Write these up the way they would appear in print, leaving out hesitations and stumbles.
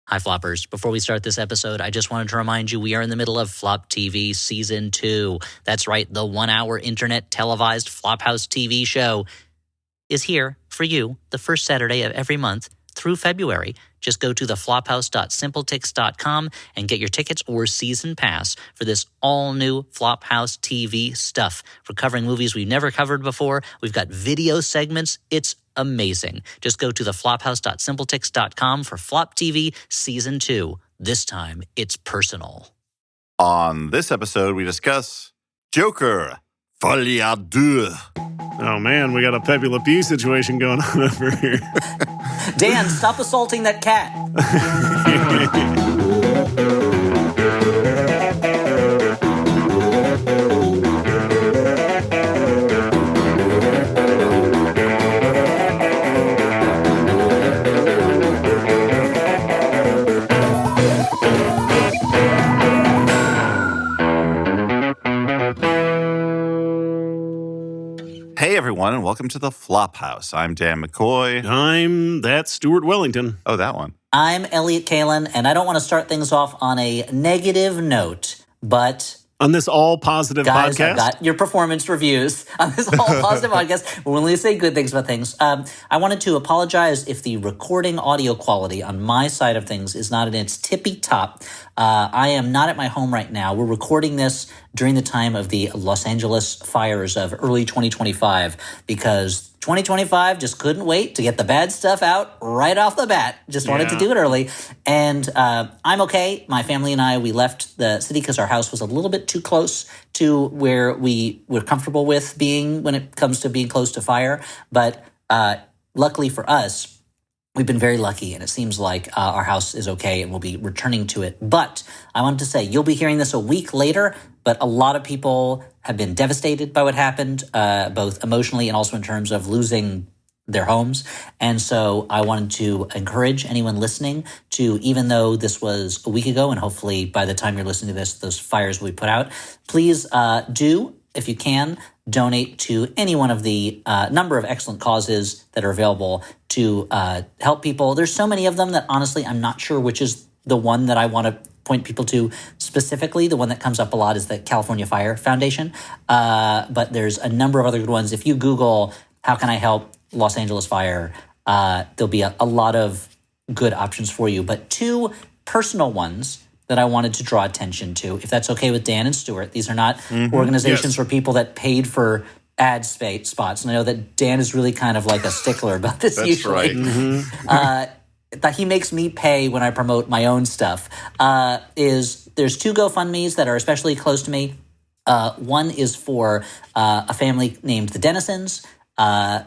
Hi, Floppers. Before we start this episode, I just wanted to remind you we are in the middle of Flop TV Season 2. That's right, the 1-hour internet televised Flophouse TV show is here for you the first Saturday of every month through February. Just go to theflophouse.simpletix.com and get your tickets or season pass for this all-new Flophouse TV stuff. We're covering movies we've never covered before. We've got video segments. It's amazing. Just go to theflophouse.simpletix.com for Flop TV Season 2. This time, it's personal. On this episode, we discuss Joker, Folie à Deux. Oh man, we got a Pepe Le Pew situation going on over here. Dan, stop assaulting that cat. Hey everyone, and welcome to the Flophouse. I'm Dan McCoy. I'm that Stuart Wellington. Oh, that one. I'm Elliott Kalin, and I don't want to start things off on a negative note, but On this all positive guys, podcast. I've got your performance reviews on this all positive podcast. We're only say good things about things. I wanted to apologize if the recording audio quality on my side of things is not in its tippy top. I am not at my home right now. We're recording this during the time of the Los Angeles fires of early 2025 because 2025 just couldn't wait to get the bad stuff out right off the bat. Just wanted to do it early. And I'm okay. My family and I, we left the city because our house was a little bit too close to where we were comfortable with being when it comes to being close to fire. But luckily for us, we've been very lucky, and it seems like our house is okay, and we'll be returning to it. But I wanted to say, you'll be hearing this a week later, but a lot of people have been devastated by what happened, both emotionally and also in terms of losing their homes. And so I wanted to encourage anyone listening to, even though this was a week ago, and hopefully by the time you're listening to this, those fires will be put out, please do, if you can, donate to any one of the number of excellent causes that are available to help people. There's so many of them that honestly I'm not sure which is the one that I want to point people to specifically. The one that comes up a lot is the California Fire Foundation, but there's a number of other good ones. If you Google, how can I help Los Angeles Fire, there'll be a lot of good options for you. But two personal ones that I wanted to draw attention to, if that's okay with Dan and Stuart. These are not organizations or people that paid for ad spots. And I know that Dan is really kind of like a stickler about this usually. Right. That he makes me pay when I promote my own stuff, is there's two GoFundMes that are especially close to me. One is for a family named the Dennisons.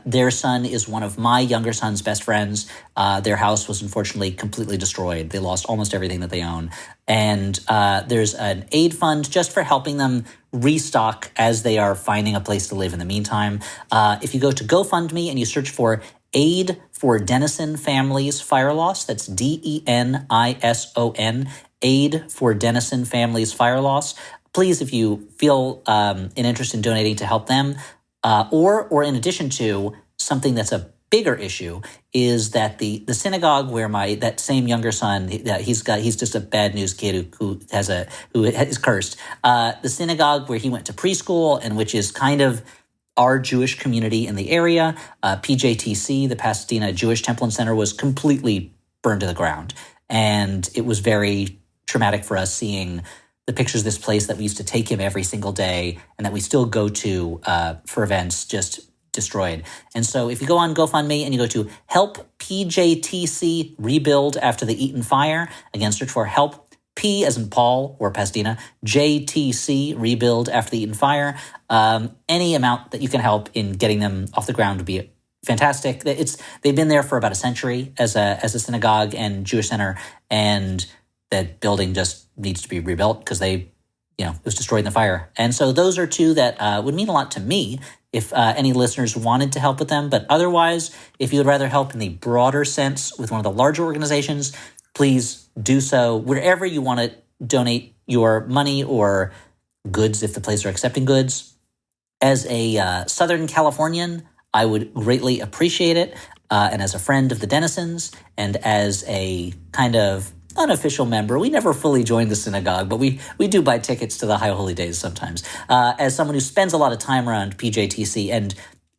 Their son is one of my younger son's best friends. Their house was unfortunately completely destroyed. They lost almost everything that they own. And there's an aid fund just for helping them restock as they are finding a place to live in the meantime. If you go to GoFundMe and you search for Aid for Dennison Families Fire Loss, that's DENISON, Aid for Dennison Families Fire Loss. Please, if you feel an interest in donating to help them, or in addition to something that's a bigger issue, is that the synagogue where that same younger son, he's just a bad news kid who is cursed. The synagogue where he went to preschool and which is kind of our Jewish community in the area, PJTC, the Pasadena Jewish Temple and Center, was completely burned to the ground. And it was very traumatic for us seeing the pictures of this place that we used to take him every single day and that we still go to for events just destroyed. And so if you go on GoFundMe and you go to Help PJTC Rebuild After the Eaton Fire, again, search for Help P as in Paul or Pasadena, JTC Rebuild After the Eaton Fire. Any amount that you can help in getting them off the ground would be fantastic. They've been there for about a century as a synagogue and Jewish center, and that building just needs to be rebuilt because it was destroyed in the fire. And so those are two that would mean a lot to me if any listeners wanted to help with them. But otherwise, if you would rather help in the broader sense with one of the larger organizations, please do so wherever you want to donate your money or goods if the place are accepting goods. As a Southern Californian, I would greatly appreciate it. And as a friend of the Dennisons and as a kind of unofficial member. We never fully joined the synagogue, but we do buy tickets to the High Holy Days sometimes. As someone who spends a lot of time around PJTC and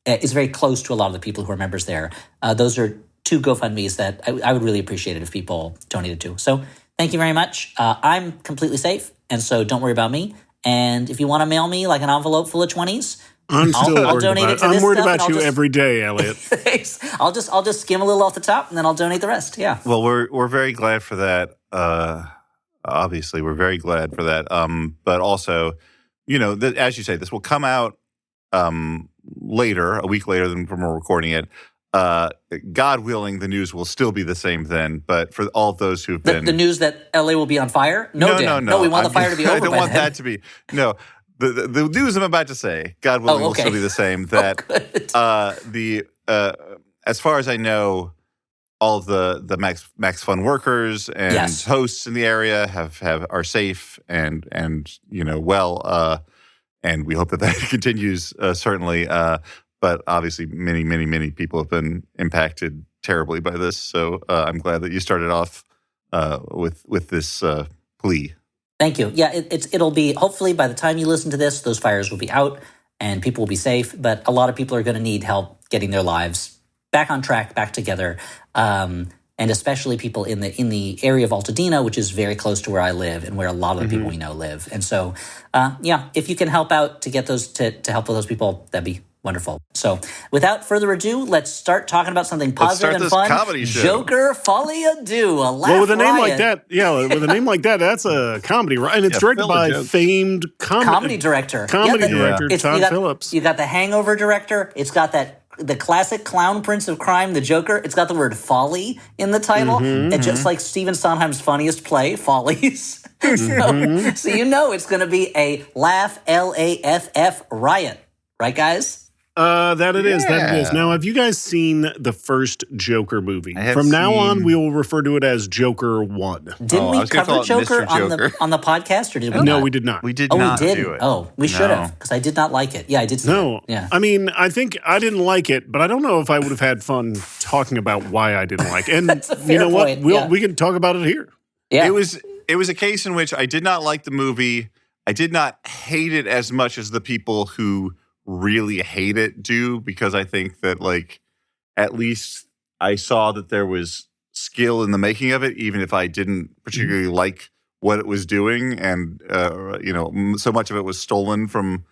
is very close to a lot of the people who are members there, those are two GoFundMes that I would really appreciate it if people donated to. So thank you very much. I'm completely safe, and so don't worry about me. And if you want to mail me like an envelope full of 20s, I'll donate it to this I'm worried stuff, about you every day, Elliott. Thanks. I'll just skim a little off the top, and then I'll donate the rest. Yeah. Well, we're very glad for that. Obviously, we're very glad for that. But also, as you say, this will come out later, a week later than when we're recording it. God willing, the news will still be the same then. But for all those who've been the news that LA will be on fire, no. We want the fire to be over. I don't want that to be The news I'm about to say, God willing, will still be the same. That as far as I know, all of the Max Fun workers and hosts in the area are safe and well, and we hope that continues certainly. But obviously, many people have been impacted terribly by this. So I'm glad that you started off with this plea. Thank you. Yeah, it'll be, hopefully by the time you listen to this, those fires will be out and people will be safe. But a lot of people are going to need help getting their lives back on track, back together, and especially people in the area of Altadena, which is very close to where I live and where a lot of the people we know live. And so, if you can help out to get those to help those people, that'd be wonderful. So, without further ado, let's start talking about something positive and fun. Comedy show. Joker, Folie, Deux, a laugh Well, with a name riot. like that, with a name like that, that's a comedy, right? And it's directed by famed comedy director Todd Phillips. Phillips. You got the Hangover director. It's got the classic clown prince of crime, the Joker. It's got the word Folie in the title. It's just like Stephen Sondheim's funniest play, Follies. So it's going to be a laugh, Laff riot. Right, guys? That it is. Now, have you guys seen the first Joker movie? From now on, we will refer to it as Joker 1. Didn't we cover Joker on the podcast, or did we not? No, we did not. We did not do it. Oh, we should have, because I did not like it. Yeah, I did see it. Yeah. I mean, I think I didn't like it, but I don't know if I would have had fun talking about why I didn't like it. And That's a fair point. We can talk about it here. Yeah. It was a case in which I did not like the movie. I did not hate it as much as the people who really hate it do, because I think that, like, at least I saw that there was skill in the making of it, even if I didn't particularly like what it was doing, and so much of it was stolen from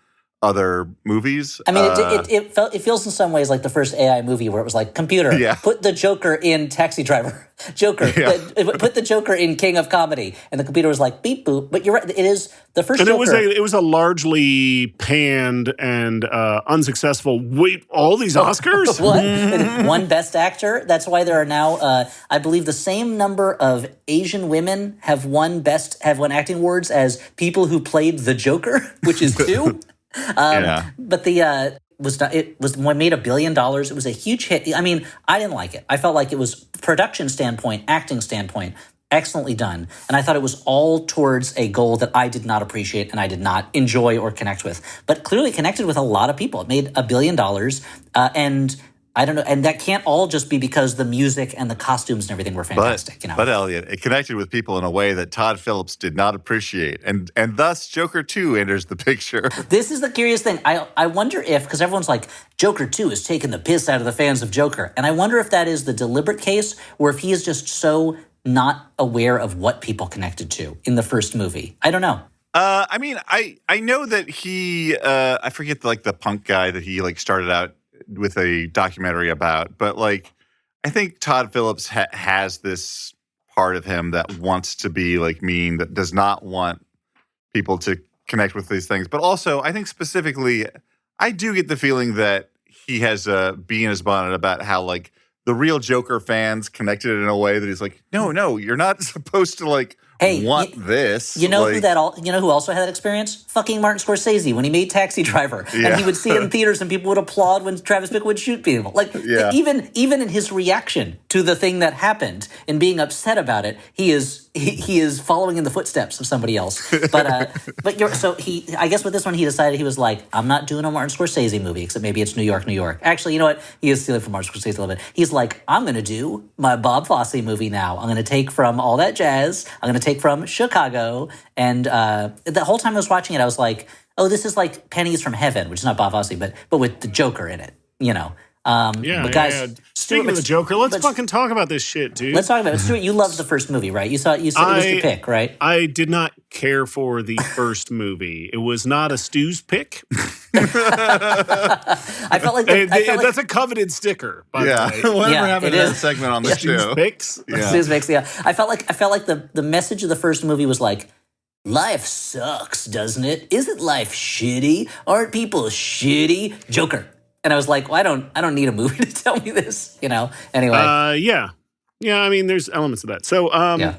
other movies. I mean, it feels in some ways like the first AI movie where it was like, computer, put the Joker in Taxi Driver. Joker, put the Joker in King of Comedy. And the computer was like, beep, boop. But you're right, it is the first Joker. And it was a largely panned and unsuccessful, all these Oscars? One Best Actor. That's why there are now, I believe, the same number of Asian women have won acting awards as people who played the Joker, which is 2. But it made $1 billion. It was a huge hit. I mean, I didn't like it. I felt like it was production standpoint, acting standpoint, excellently done. And I thought it was all towards a goal that I did not appreciate and I did not enjoy or connect with. But clearly connected with a lot of people. It made $1 billion. And I don't know, and that can't all just be because the music and the costumes and everything were fantastic. But Elliott, it connected with people in a way that Todd Phillips did not appreciate, and thus Joker 2 enters the picture. This is the curious thing. I wonder if, because everyone's like, Joker 2 is taking the piss out of the fans of Joker, and I wonder if that is the deliberate case, or if he is just so not aware of what people connected to in the first movie. I don't know. I mean, I know that he, I forget the punk guy that he started out with a documentary about, but I think Todd Phillips has this part of him that wants to be mean, that does not want people to connect with these things. But also, I think specifically, I do get the feeling that he has a bee in his bonnet about how the real Joker fans connected it in a way that he's like, no, you're not supposed to Hey, this. You know who also had that experience? Fucking Martin Scorsese when he made Taxi Driver, and he would see it in theaters, and people would applaud when Travis Bickle would shoot people. Like even in his reaction to the thing that happened and being upset about it, he is following in the footsteps of somebody else. But I guess with this one he decided he was like, I'm not doing a Martin Scorsese movie, except maybe it's New York, New York. Actually, you know what? He is stealing from Martin Scorsese a little bit. He's like, I'm going to do my Bob Fosse movie now. I'm going to take from all that jazz. I'm going to take from Chicago. And the whole time I was watching it, I was like, oh, this is like Pennies from Heaven, which is not Bob Fosse, but with the Joker in it, you know. But guys, Speaking of the Joker, let's fucking talk about this shit, dude. Let's talk about it. Stuart, you loved the first movie, right? You said it was your pick, right? I did not care for the first movie. It was not a Stu's pick. I felt like that's a coveted sticker, by the way. Whatever happened to that segment on the show? Stu's picks? Stu's picks, yeah. I felt like the message of the first movie was like, life sucks, doesn't it? Isn't life shitty? Aren't people shitty? Joker. And I was like, well, I don't need a movie to tell me this, you know? Anyway. Yeah, I mean, there's elements of that. So,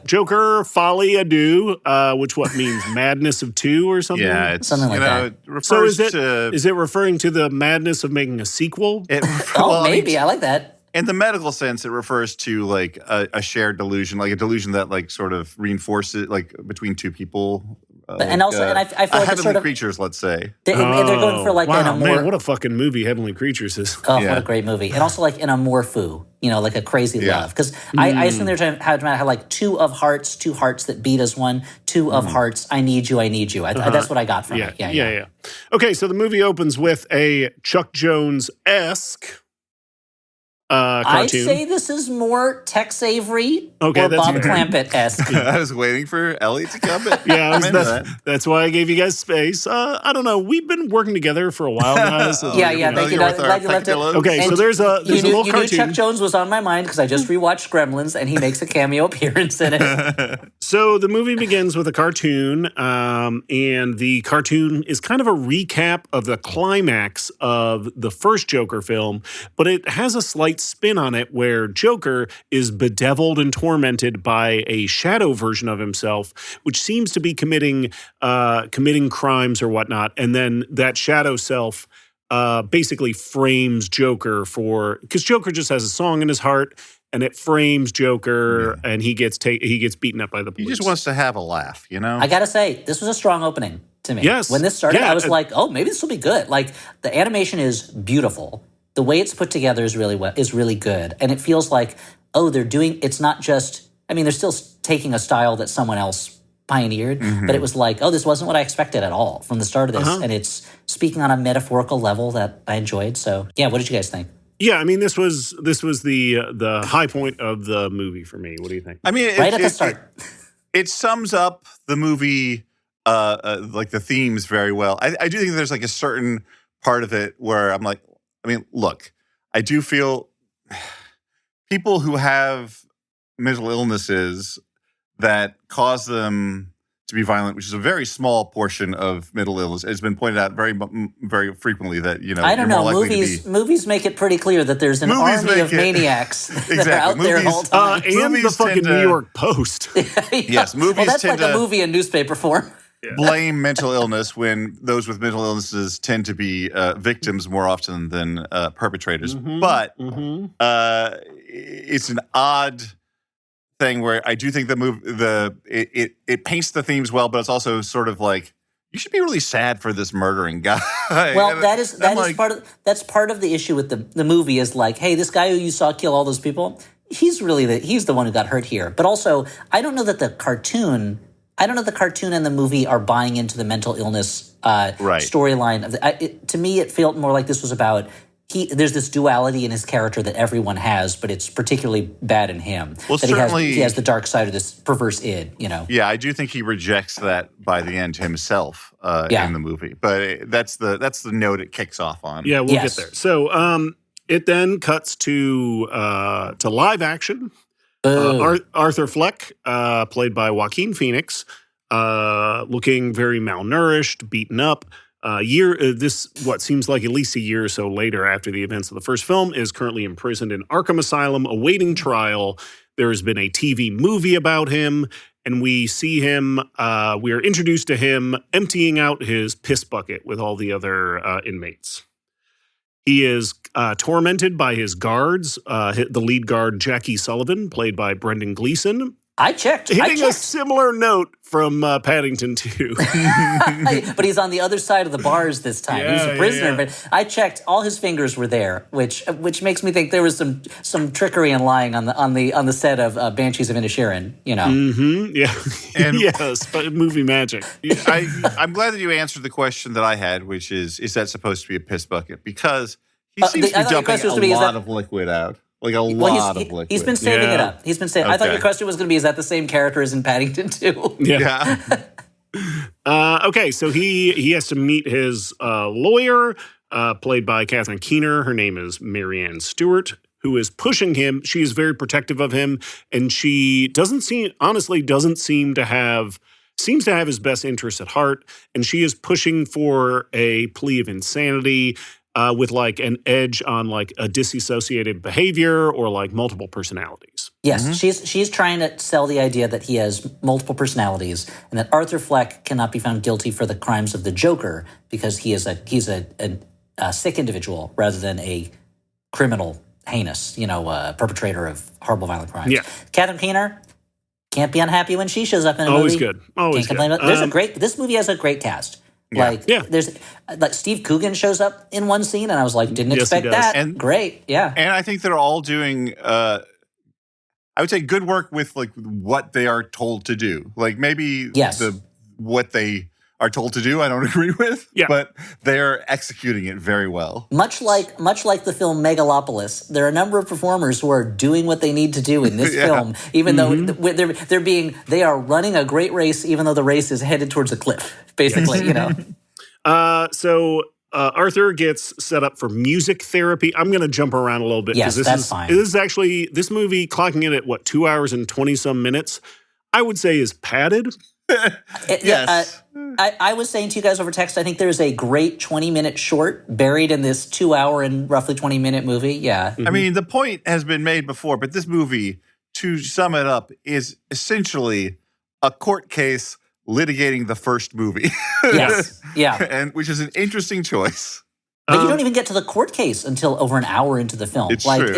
Joker, Folie à Deux, which means madness of two or something? Yeah, it's something like that. It refers is it referring to the madness of making a sequel? Maybe. I like that. In the medical sense, it refers to like a shared delusion, like a delusion that like sort of reinforces like between two people. And I feel like Heavenly Creatures, let's say. They're going for like an amor. Man, what a fucking movie Heavenly Creatures is. Oh, what a great movie. And also like an amorphu, you know, like a crazy love. Because I assume they're trying to have like two hearts that beat as one, two of hearts, I need you. That's what I got from it. Yeah. Okay, so the movie opens with a Chuck Jones-esque cartoon. I say this is more Tex Avery or Bob Clampett-esque. I was waiting for Elliott to come in. That's why I gave you guys space. I don't know. We've been working together for a while, guys. Thank you. Glad you left it. Okay, so there's a little cartoon. You knew Chuck Jones was on my mind because I just rewatched Gremlins and he makes a cameo appearance in it. So the movie begins with a cartoon, and the cartoon is kind of a recap of the climax of the first Joker film, but it has a slight spin on it where Joker is bedeviled and tormented by a shadow version of himself, which seems to be committing crimes or whatnot, and then that shadow self basically frames Joker because Joker just has a song in his heart, and it frames Joker, and he gets beaten up by the police. He just wants to have a laugh, you know? I gotta say, this was a strong opening to me. Yes. When this started, I was like, oh, maybe this will be good. Like, the animation is beautiful. The way it's put together is really good. And it feels like, it's not just, I mean, they're still taking a style that someone else pioneered, but it was like, oh, this wasn't what I expected at all from the start of this. And it's speaking on a metaphorical level that I enjoyed. So, yeah, what did you guys think? Yeah, I mean, this was the high point of the movie for me. What do you think? I mean, right at the start. It sums up the movie, like the themes very well. I do think there's like a certain part of it where I'm like, I mean, look, I do feel people who have mental illnesses that cause them to be violent, which is a very small portion of mental illness. It's been pointed out very, very frequently that, you know, I don't know. Movies make it pretty clear that there's an army of maniacs that are out there all the time. And the fucking New York Post. Yes, movies well, that's tend like a movie in newspaper form. Blame mental illness when those with mental illnesses tend to be victims more often than perpetrators. But it's an odd thing where I do think it paints the themes well, but it's also sort of like, you should be really sad for this murdering guy. Well, that's part of the issue with the movie is like, hey, this guy who you saw kill all those people, he's the one who got hurt here. But also, I don't know that the cartoon and the movie are buying into the mental illness storyline. To me, it felt more like this was about there's this duality in his character that everyone has, but it's particularly bad in him. Well, that certainly he has the dark side of this perverse id, you know. Yeah, I do think he rejects that by the end himself in the movie. But that's the note it kicks off on. Yeah, we'll get there. So it then cuts to live action. Arthur Fleck, played by Joaquin Phoenix, looking very malnourished, beaten up. What seems like at least a year or so later after the events of the first film, is currently imprisoned in Arkham Asylum awaiting trial. There has been a TV movie about him, and we see him, we are introduced to him emptying out his piss bucket with all the other inmates. He is tormented by his guards, the lead guard, Jackie Sullivan, played by Brendan Gleeson. I checked. Hitting a similar note from Paddington 2. But he's on the other side of the bars this time. He was a prisoner, but I checked. All his fingers were there, which makes me think there was some trickery and lying on the set of Banshees of Inisherin. You know. Mm-hmm. Yeah. And yes, but movie magic. I'm glad that you answered the question that I had, which is that supposed to be a piss bucket? Because he seems to be dumping a lot of liquid out. Like a lot of liquid. He's been saving it up. He's been saving. Okay. I thought your question was going to be: is that the same character as in Paddington 2? Yeah. Okay, so he has to meet his lawyer, played by Catherine Keener. Her name is Marianne Stewart, who is pushing him. She is very protective of him, and she seems to have his best interests at heart, and she is pushing for a plea of insanity. With like an edge on like a disassociated behavior or like multiple personalities. Yes, she's trying to sell the idea that he has multiple personalities and that Arthur Fleck cannot be found guilty for the crimes of the Joker because he's a sick individual rather than a criminal, heinous, perpetrator of horrible, violent crimes. Yeah. Catherine Keener can't be unhappy when she shows up in a Always movie. Good. Always can't complain good. About, this movie has a great cast. There's like Steve Coogan shows up in one scene, and I was like, didn't expect that. And great, yeah. And I think they're all doing, I would say, good work with like what they are told to do. Like maybe what they are told to do, I don't agree with. Yeah. But they're executing it very well. Much like the film Megalopolis, there are a number of performers who are doing what they need to do in this film, even though they are running a great race, even though the race is headed towards a cliff. Basically, So Arthur gets set up for music therapy. I'm going to jump around a little bit because that's fine. This is actually this movie clocking in at 2 hours and 20 some minutes. I would say is padded. Yes. I was saying to you guys over text, I think there's a great 20-minute short buried in this 2 hour and roughly 20-minute movie. Yeah. I mean, the point has been made before, but this movie, to sum it up, is essentially a court case litigating the first movie. Yes. Yeah. And which is an interesting choice. But you don't even get to the court case until over an hour into the film. It's true.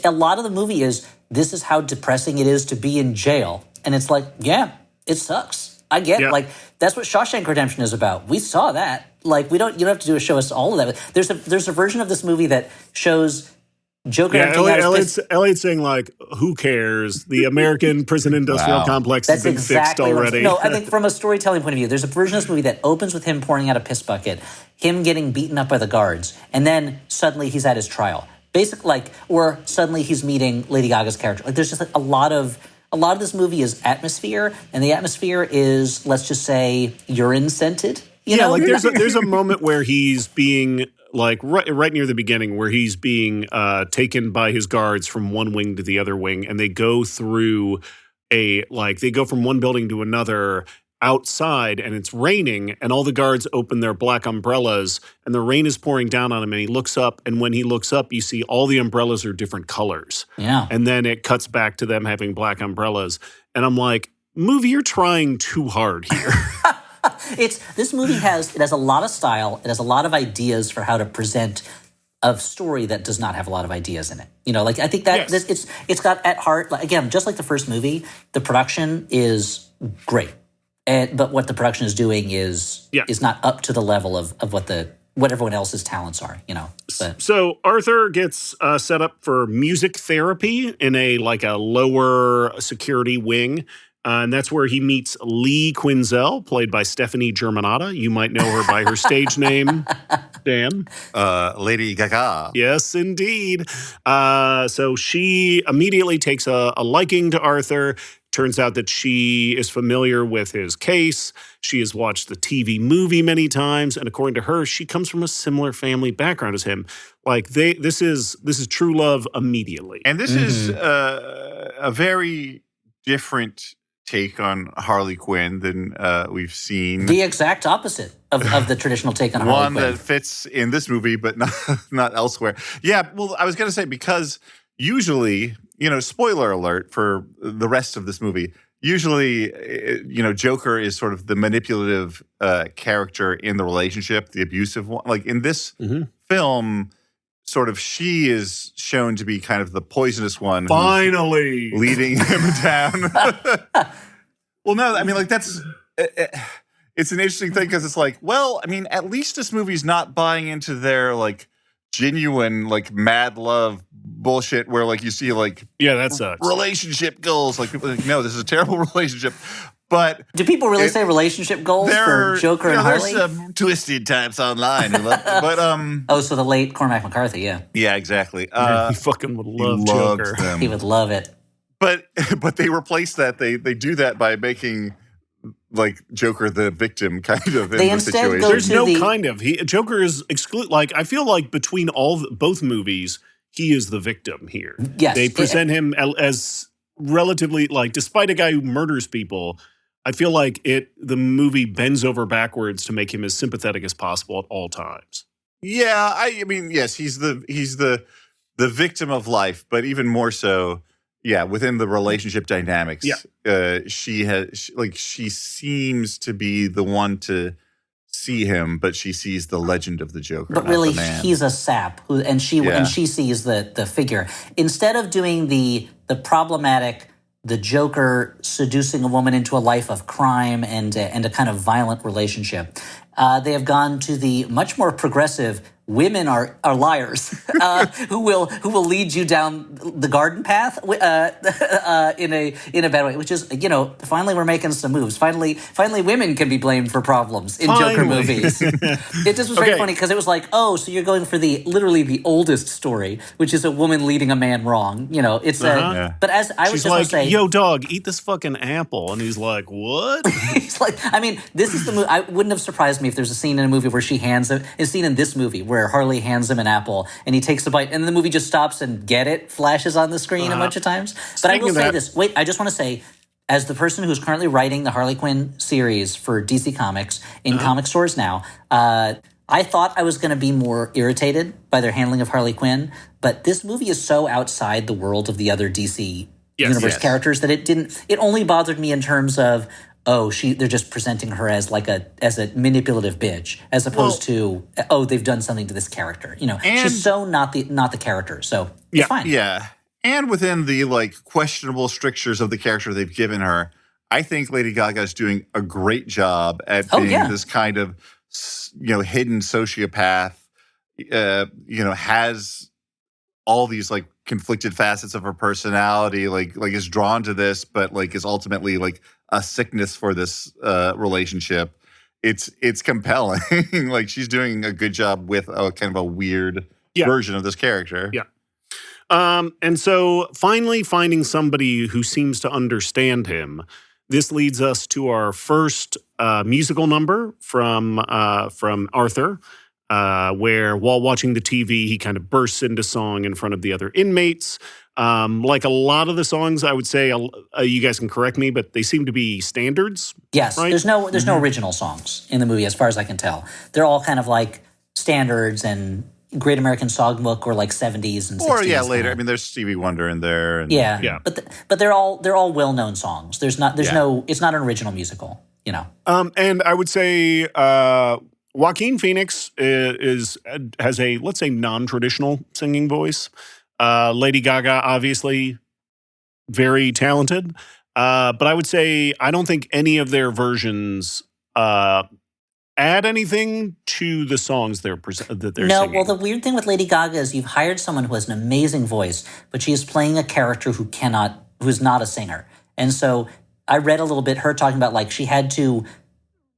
A lot of the movie is, this is how depressing it is to be in jail. And it's like, yeah, it sucks. I get it. Like, that's what Shawshank Redemption is about. We saw that. Like, you don't have to show us all of that. There's a version of this movie that shows Joker emptying out his piss. Elliott's saying, like, who cares? The American prison industrial complex has been fixed already. No, I think from a storytelling point of view, there's a version of this movie that opens with him pouring out a piss bucket, him getting beaten up by the guards, and then suddenly he's at his trial. Or suddenly he's meeting Lady Gaga's character. Like, there's just like a lot of this movie is atmosphere, and the atmosphere is, let's just say, urine scented. Like there's a moment where he's being like right near the beginning where he's being taken by his guards from one wing to the other wing, and they go through they go from one building to another outside, and it's raining, and all the guards open their black umbrellas, and the rain is pouring down on him, and he looks up, and when he looks up, you see all the umbrellas are different colors. Yeah. And then it cuts back to them having black umbrellas, and I'm like, movie, you're trying too hard here. This movie has a lot of style. It has a lot of ideas for how to present a story that does not have a lot of ideas in it. I think that it's got at heart, again, just like the first movie, the production is great. But what the production is doing is not up to the level of what everyone else's talents are, So Arthur gets set up for music therapy in a lower security wing. And that's where he meets Lee Quinzel, played by Stephanie Germanotta. You might know her by her stage name, Dan. Lady Gaga. Yes, indeed. So she immediately takes a liking to Arthur. Turns out that she is familiar with his case. She has watched the TV movie many times. And according to her, she comes from a similar family background as him. This is true love immediately. And this is a very different take on Harley Quinn than we've seen. The exact opposite of the traditional take on Harley Quinn. One that fits in this movie, but not elsewhere. Yeah, well, I was going to say, because usually, spoiler alert for the rest of this movie, usually, Joker is sort of the manipulative character in the relationship, the abusive one. Like in this film, sort of she is shown to be kind of the poisonous one. Finally. Leading him down. Well, no, I mean, like that's it's an interesting thing because it's like, well, I mean, at least this movie's not buying into their like genuine like mad love bullshit where like you see like that sucks. Relationship goals. Like people are like, no, this is a terrible relationship. But do people really say relationship goals for Joker and Harley? There's some twisted types online. But so the late Cormac McCarthy, yeah, exactly. He fucking would love Joker. He would love it. But they replace that. They do that by making like Joker the victim kind of in the situation. There's no kind of. Joker is like I feel like between both movies, he is the victim here. Yes. They present him as relatively like despite a guy who murders people, I feel like the movie bends over backwards to make him as sympathetic as possible at all times. Yeah, I mean, yes, he's the victim of life, but even more so, yeah, within the relationship dynamics. Yeah. She seems to be the one to see him, but she sees the legend of the Joker. But really, he's a sap, and she sees the figure. Instead of doing the problematic, the Joker seducing a woman into a life of crime and a kind of violent relationship, they have gone to the much more progressive. Women are liars who will lead you down the garden path in a bad way. Which is, finally we're making some moves. Finally women can be blamed for problems in Joker movies. It just was very funny because it was like, oh, so you're going for literally the oldest story, which is a woman leading a man wrong. It's but as I was just like, saying, yo, dog, eat this fucking apple, and he's like, what? He's like, I mean, this is the movie. I wouldn't have surprised me if there's a scene in a movie where she hands a scene in this movie where Harley hands him an apple and he takes a bite and then the movie just stops and get it flashes on the screen a bunch of times. But I will say this. Wait, I just want to say, as the person who's currently writing the Harley Quinn series for DC Comics in comic stores now, I thought I was going to be more irritated by their handling of Harley Quinn, but this movie is so outside the world of the other DC universe characters that it only bothered me in terms of, they're just presenting her as as a manipulative bitch, as opposed to they've done something to this character. She's so not the character. So it's fine. Yeah, and within the questionable strictures of the character they've given her, I think Lady Gaga is doing a great job at being this kind of hidden sociopath. Has all these conflicted facets of her personality. Is drawn to this, but is ultimately a sickness for this relationship. It's compelling. She's doing a good job with a kind of a weird version of this character. Yeah. And so finally finding somebody who seems to understand him. This leads us to our first musical number from Arthur, where while watching the TV, he kind of bursts into song in front of the other inmates. Like a lot of the songs, I would say, you guys can correct me, but they seem to be standards. Yes, right? There's no original songs in the movie, as far as I can tell. They're all kind of like standards and Great American Songbook or 70s and 60s. Or later. I mean, there's Stevie Wonder in there. And, yeah. But they're all well-known songs. It's not an original musical. And I would say Joaquin Phoenix has a, let's say, non-traditional singing voice. Lady Gaga, obviously, very talented. But I would say I don't think any of their versions add anything to the songs they're singing. Well, the weird thing with Lady Gaga is you've hired someone who has an amazing voice, but she is playing a character who's not a singer. And so I read a little bit her talking about she had to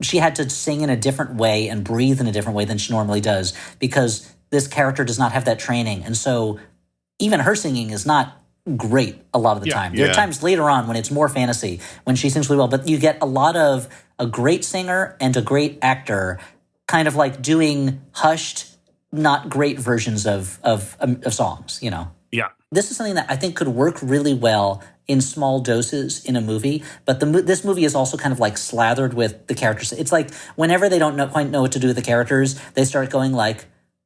sing in a different way and breathe in a different way than she normally does because this character does not have that training. And so even her singing is not great a lot of the time. There are times later on when it's more fantasy, when she sings really well, but you get a lot of a great singer and a great actor kind of doing hushed, not great versions of songs, Yeah. This is something that I think could work really well in small doses in a movie, but this movie is also kind of slathered with the characters. It's whenever they don't quite know what to do with the characters, they start going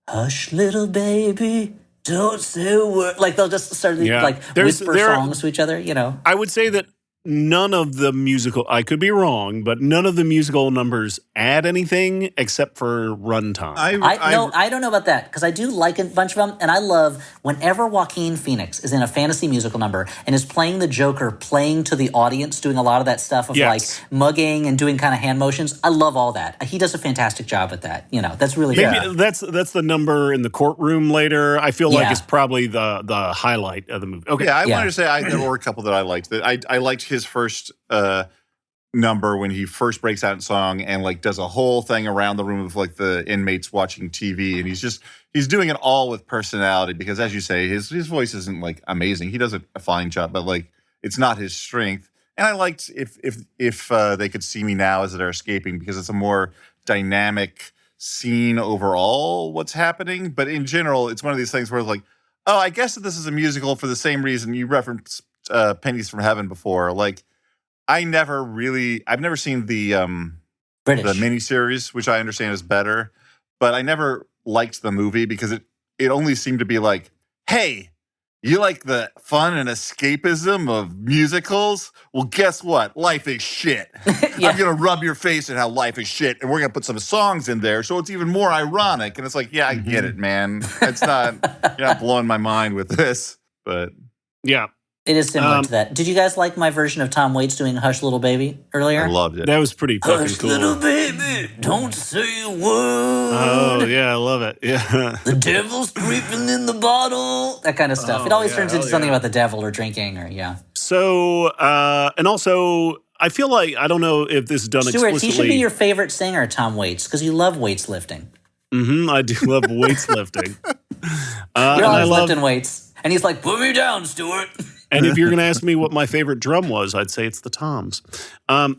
hush little baby, don't say a word. They'll just start whisper songs to each other, I would say that none of the musical, I could be wrong, but none of the musical numbers add anything except for runtime. I don't know about that because I do like a bunch of them, and I love whenever Joaquin Phoenix is in a fantasy musical number and is playing the Joker, playing to the audience, doing a lot of that stuff of like mugging and doing kind of hand motions. I love all that. He does a fantastic job with that. That's really maybe that's the number in the courtroom later. I feel like it's probably the highlight of the movie. Okay, I wanted to say there were a couple that I liked. That I liked his first number when he first breaks out in song and like does a whole thing around the room of like the inmates watching TV, and he's doing it all with personality because, as you say, his voice isn't like amazing. He does a fine job, but like it's not his strength. And I liked if they could see me now as they're escaping because it's a more dynamic scene overall. What's happening, but in general, it's one of these things where it's like, oh, I guess that this is a musical for the same reason you referenced Pennies from Heaven before. Like, I've never seen the miniseries, which I understand is better, but I never liked the movie because it only seemed to be like, hey, you like the fun and escapism of musicals? Well, guess what? Life is shit. I'm going to rub your face in how life is shit, and we're going to put some songs in there so it's even more ironic. And it's like, yeah, I get it, man. It's not, you're not blowing my mind with this, but yeah. It is similar to that. Did you guys like my version of Tom Waits doing Hush Little Baby earlier? I loved it. That was pretty fucking Hush cool. Little Baby, don't say a word. Oh, yeah, I love it. Yeah. The devil's creeping in the bottle. That kind of stuff. It always turns into something about the devil or drinking or, So, and also, I feel like, I don't know if this is done Stuart, explicitly. he should be your favorite singer, Tom Waits, because you love weights lifting. I do love weights lifting. You're always lifting weights. And he's like, put me down, Stuart. And if you're going to ask me what my favorite drum was, I'd say it's the toms. I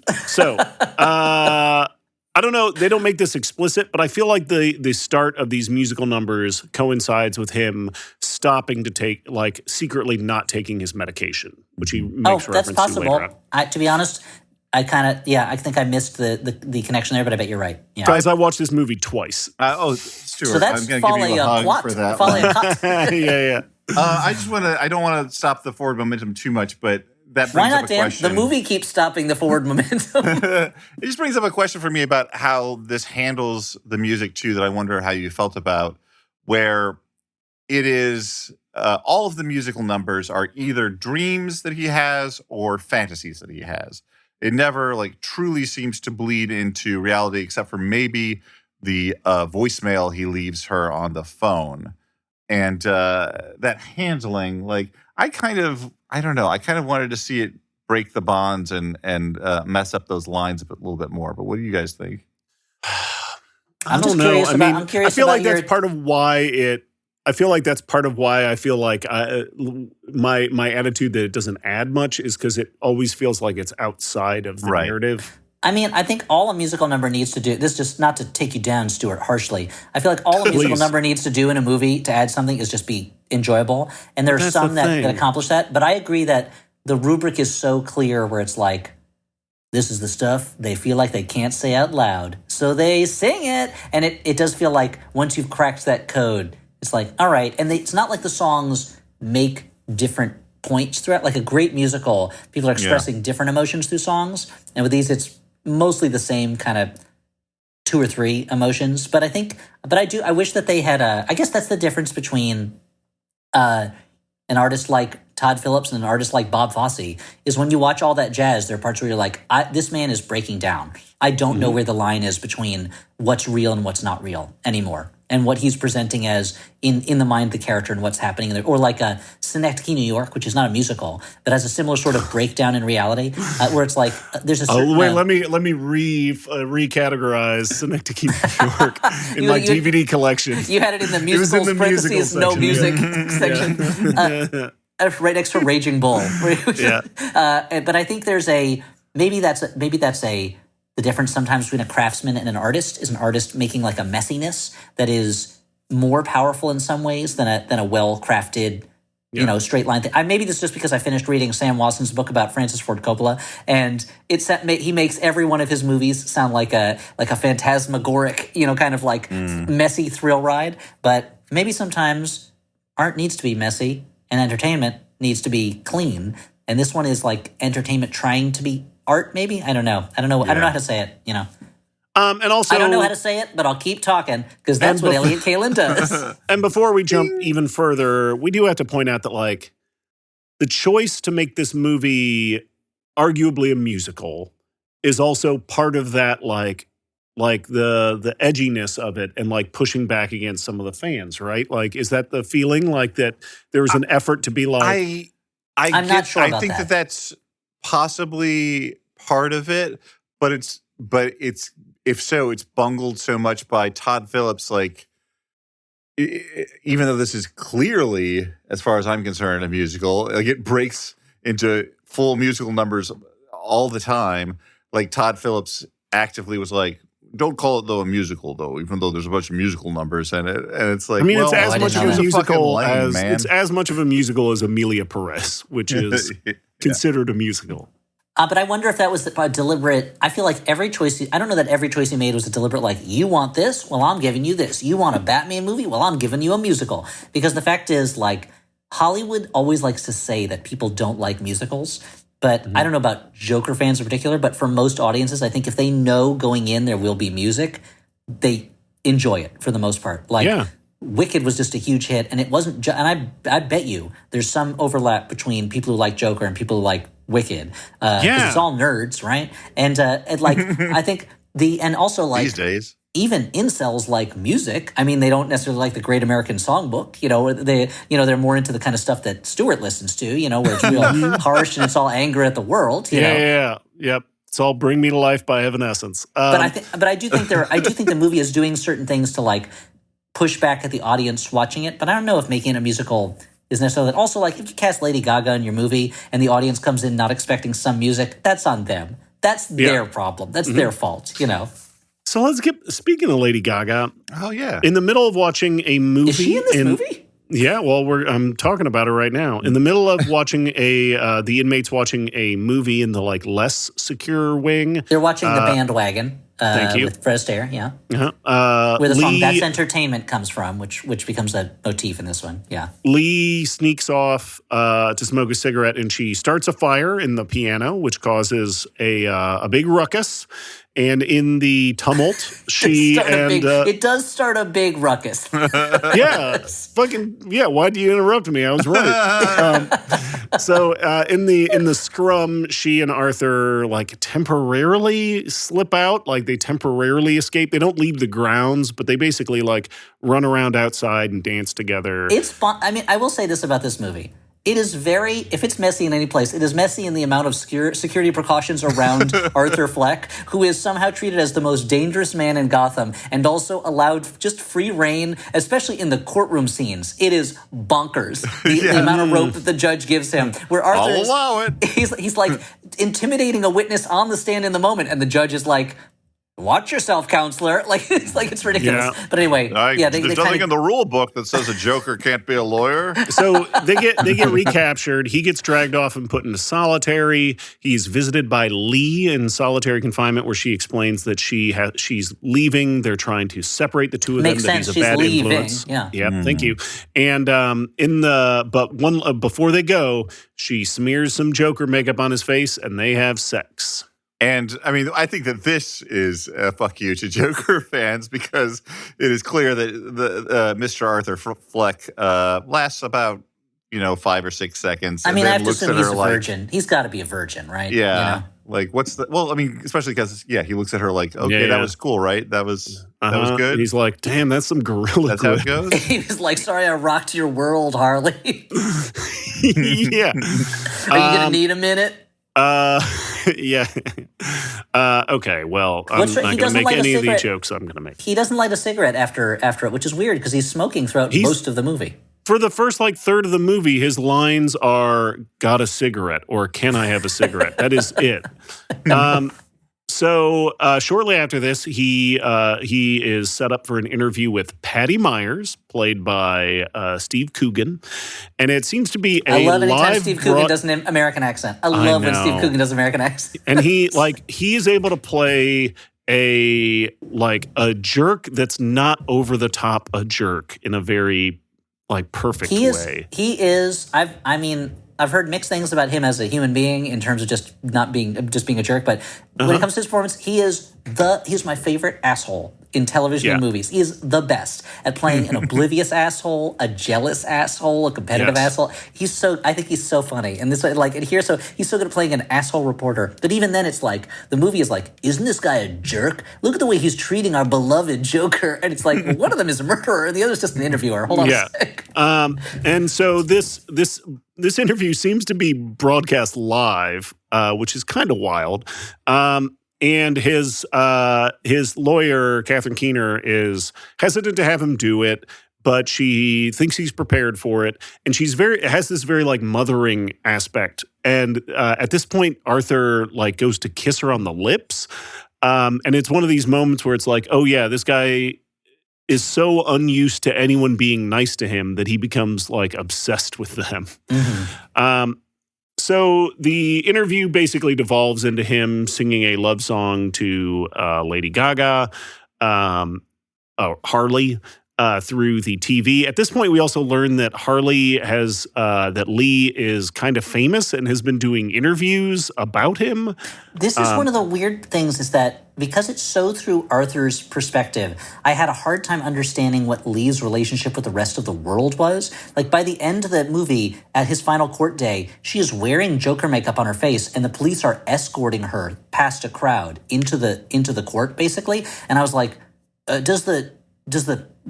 don't know. They don't make this explicit, but I feel like the start of these musical numbers coincides with him stopping to take, like, secretly not taking his medication, which he makes reference that's possible. to later on. To be honest, I think I missed the connection there, but I bet you're right. Yeah. Guys, I watched this movie twice. Stuart, So that's I'm going to give you a hug for that one. Yeah. I don't want to stop the forward momentum too much, but that brings Why up not, a Dan? question. The movie keeps stopping the forward momentum. It just brings up a question for me about how this handles the music too, that I wonder how you felt about, where it is all of the musical numbers are either dreams that he has or fantasies that he has. It never like truly seems to bleed into reality, except for maybe the voicemail he leaves her on the phone. And that handling, like, I don't know. I kind of wanted to see it break the bonds and mess up those lines a little bit more. But what do you guys think? I don't know. I feel like that's part of why I feel like that's part of why I feel like my attitude that it doesn't add much is because it always feels like it's outside of the narrative. I mean, I think all a musical number needs to do, this is just not to take you down, Stuart, harshly. I feel like all a musical number needs to do in a movie to add something is just be enjoyable. And there are some that accomplish that. But I agree that the rubric is so clear where it's like, this is the stuff they feel like they can't say out loud. So they sing it. And it does feel like once you've cracked that code, it's like, all right. And it's not like the songs make different points throughout. Like a great musical, people are expressing different emotions through songs. And with these, it's mostly the same kind of 2 or 3 emotions. But I wish that they had I guess that's the difference between an artist like Todd Phillips and an artist like Bob Fosse, is when you watch all that jazz, there are parts where you're like, this man is breaking down. I don't know where the line is between what's real and what's not real anymore. And what he's presenting as in the mind of the character and what's happening in there. Or like a Synecdoche, New York, which is not a musical, but has a similar sort of breakdown in reality, where it's like there's a certain... let me recategorize Synecdoche, New York in my DVD collection. You had it in the musicals, parentheses, no music section. Right next to Raging Bull. But I think there's maybe that's the difference sometimes between a craftsman and an artist is an artist making like a messiness that is more powerful in some ways than a well-crafted, straight line thing. Maybe this is just because I finished reading Sam Watson's book about Francis Ford Coppola, and he makes every one of his movies sound like a phantasmagoric, kind of like messy thrill ride. But maybe sometimes art needs to be messy and entertainment needs to be clean. and this one is like entertainment trying to be art. Maybe I don't know. I don't know how to say it. And also, I don't know how to say it, but I'll keep talking because that's what Elliott Kalin does. And before we jump even further, we do have to point out that like the choice to make this movie arguably a musical is also part of that like the edginess of it and like pushing back against some of the fans, right? Like, is that the feeling like that there was an effort to be like? I'm not sure about I think that. that's possibly part of it, but it's if so, it's bungled so much by Todd Phillips. Like, even though this is clearly, as far as I'm concerned, a musical, like it breaks into full musical numbers all the time. Like Todd Phillips actively was like, "Don't call it though a musical though," even though there's a bunch of musical numbers in it, and it's like, I mean, well, it's as much of a musical as man. it's as much of a musical as Amelia Perez, which is considered a musical. But I wonder if that was a deliberate. I feel like every choice. I don't know that every choice he made was a deliberate. Like, you want this? Well, I'm giving you this. You want a Batman movie? Well, I'm giving you a musical. Because the fact is, like, Hollywood always likes to say that people don't like musicals. But I don't know about Joker fans in particular. But for most audiences, I think if they know going in there will be music, they enjoy it for the most part. Like, Wicked was just a huge hit, and it wasn't. And I bet you there's some overlap between people who like Joker and people who like Wicked. Because it's all nerds, right? And like I think and also like these days, even incels like music. I mean, they don't necessarily like the Great American Songbook. They're more into the kind of stuff that Stewart listens to. Where it's real harsh and it's all anger at the world. Yep. It's all "Bring Me to Life" by Evanescence. But I do think the movie is doing certain things to like push back at the audience watching it. But I don't know if making it a musical is necessarily that. Also, like, if you cast Lady Gaga in your movie and the audience comes in not expecting some music, that's on them. That's their problem. That's their fault, So let's speaking of Lady Gaga. Oh yeah, in the middle of watching a movie, is she in this movie? Yeah, well, I'm talking about her right now. In the middle of watching the inmates watching a movie in the like less secure wing. They're watching The Bandwagon. Thank you. With Fred Astaire, yeah. Where the song "That's Entertainment" comes from, which becomes a motif in this one. Yeah. Lee sneaks off to smoke a cigarette, and she starts a fire in the piano, which causes a big ruckus. And in the tumult, it does start a big ruckus. Why'd you interrupt me? I was right. So in the scrum, she and Arthur like temporarily slip out, like they temporarily escape. They don't leave the grounds, but they basically like run around outside and dance together. It's fun. I mean, I will say this about this movie. It is if it's messy in any place, it is messy in the amount of security precautions around Arthur Fleck, who is somehow treated as the most dangerous man in Gotham and also allowed just free reign, especially in the courtroom scenes. It is bonkers, the amount of rope that the judge gives him. Where Arthur I'll allow it. He's like intimidating a witness on the stand in the moment, and the judge is like, "Watch yourself, counselor." It's ridiculous. Yeah. But anyway, there's nothing in the rule book that says a Joker can't be a lawyer. So they get recaptured. He gets dragged off and put into solitary. He's visited by Lee in solitary confinement, where she explains that she's leaving. They're trying to separate the two of Makes them. sense. That he's a bad leaving. influence. Yeah. Thank you. And before they go, she smears some Joker makeup on his face, and they have sex. And I mean, I think that this is a fuck you to Joker fans, because it is clear that the Mr. Arthur Fleck lasts about 5 or 6 seconds. I mean, I have to assume he's a like, virgin. He's got to be a virgin, right? Yeah. Like, what's the? Well, I mean, especially because he looks at her like, okay, that was cool, right? That was good. And he's like, damn, that's some gorilla. That's how it goes. He was like, "Sorry, I rocked your world, Harley." Yeah. Are you gonna need a minute? Yeah. Okay, well, I'm not going to make any of these jokes I'm going to make. He doesn't light a cigarette after it, which is weird because he's smoking throughout most of the movie. For the first third of the movie, his lines are "got a cigarette" or "can I have a cigarette?" That is it. So shortly after this, he is set up for an interview with Patty Myers, played by Steve Coogan, and it seems to be I love anytime Steve Coogan does an American accent. I love when Steve Coogan does an American accent. And he is able to play a jerk that's not over the top a jerk in a very perfect way. He is. I've heard mixed things about him as a human being in terms of just being a jerk. But when it comes to his performance, he's my favorite asshole in television and movies. He is the best at playing an oblivious asshole, a jealous asshole, a competitive asshole. I think he's so funny. And he's so good at playing an asshole reporter. But even then, it's like the movie is like, isn't this guy a jerk? Look at the way he's treating our beloved Joker. And it's like, well, one of them is a murderer, and the other's just an interviewer. Hold on a sec. And so this interview seems to be broadcast live, which is kind of wild. And his lawyer, Catherine Keener, is hesitant to have him do it, but she thinks he's prepared for it, and has this very like mothering aspect. And at this point, Arthur like goes to kiss her on the lips, and it's one of these moments where it's like, oh yeah, this guy is so unused to anyone being nice to him that he becomes like obsessed with them. So the interview basically devolves into him singing a love song to Lady Gaga, Harley, through the TV. At this point, we also learn that that Lee is kind of famous and has been doing interviews about him. This is one of the weird things is that because it's so through Arthur's perspective, I had a hard time understanding what Lee's relationship with the rest of the world was. Like by the end of the movie, at his final court day, she is wearing Joker makeup on her face, and the police are escorting her past a crowd into the court, basically. And I was like, does the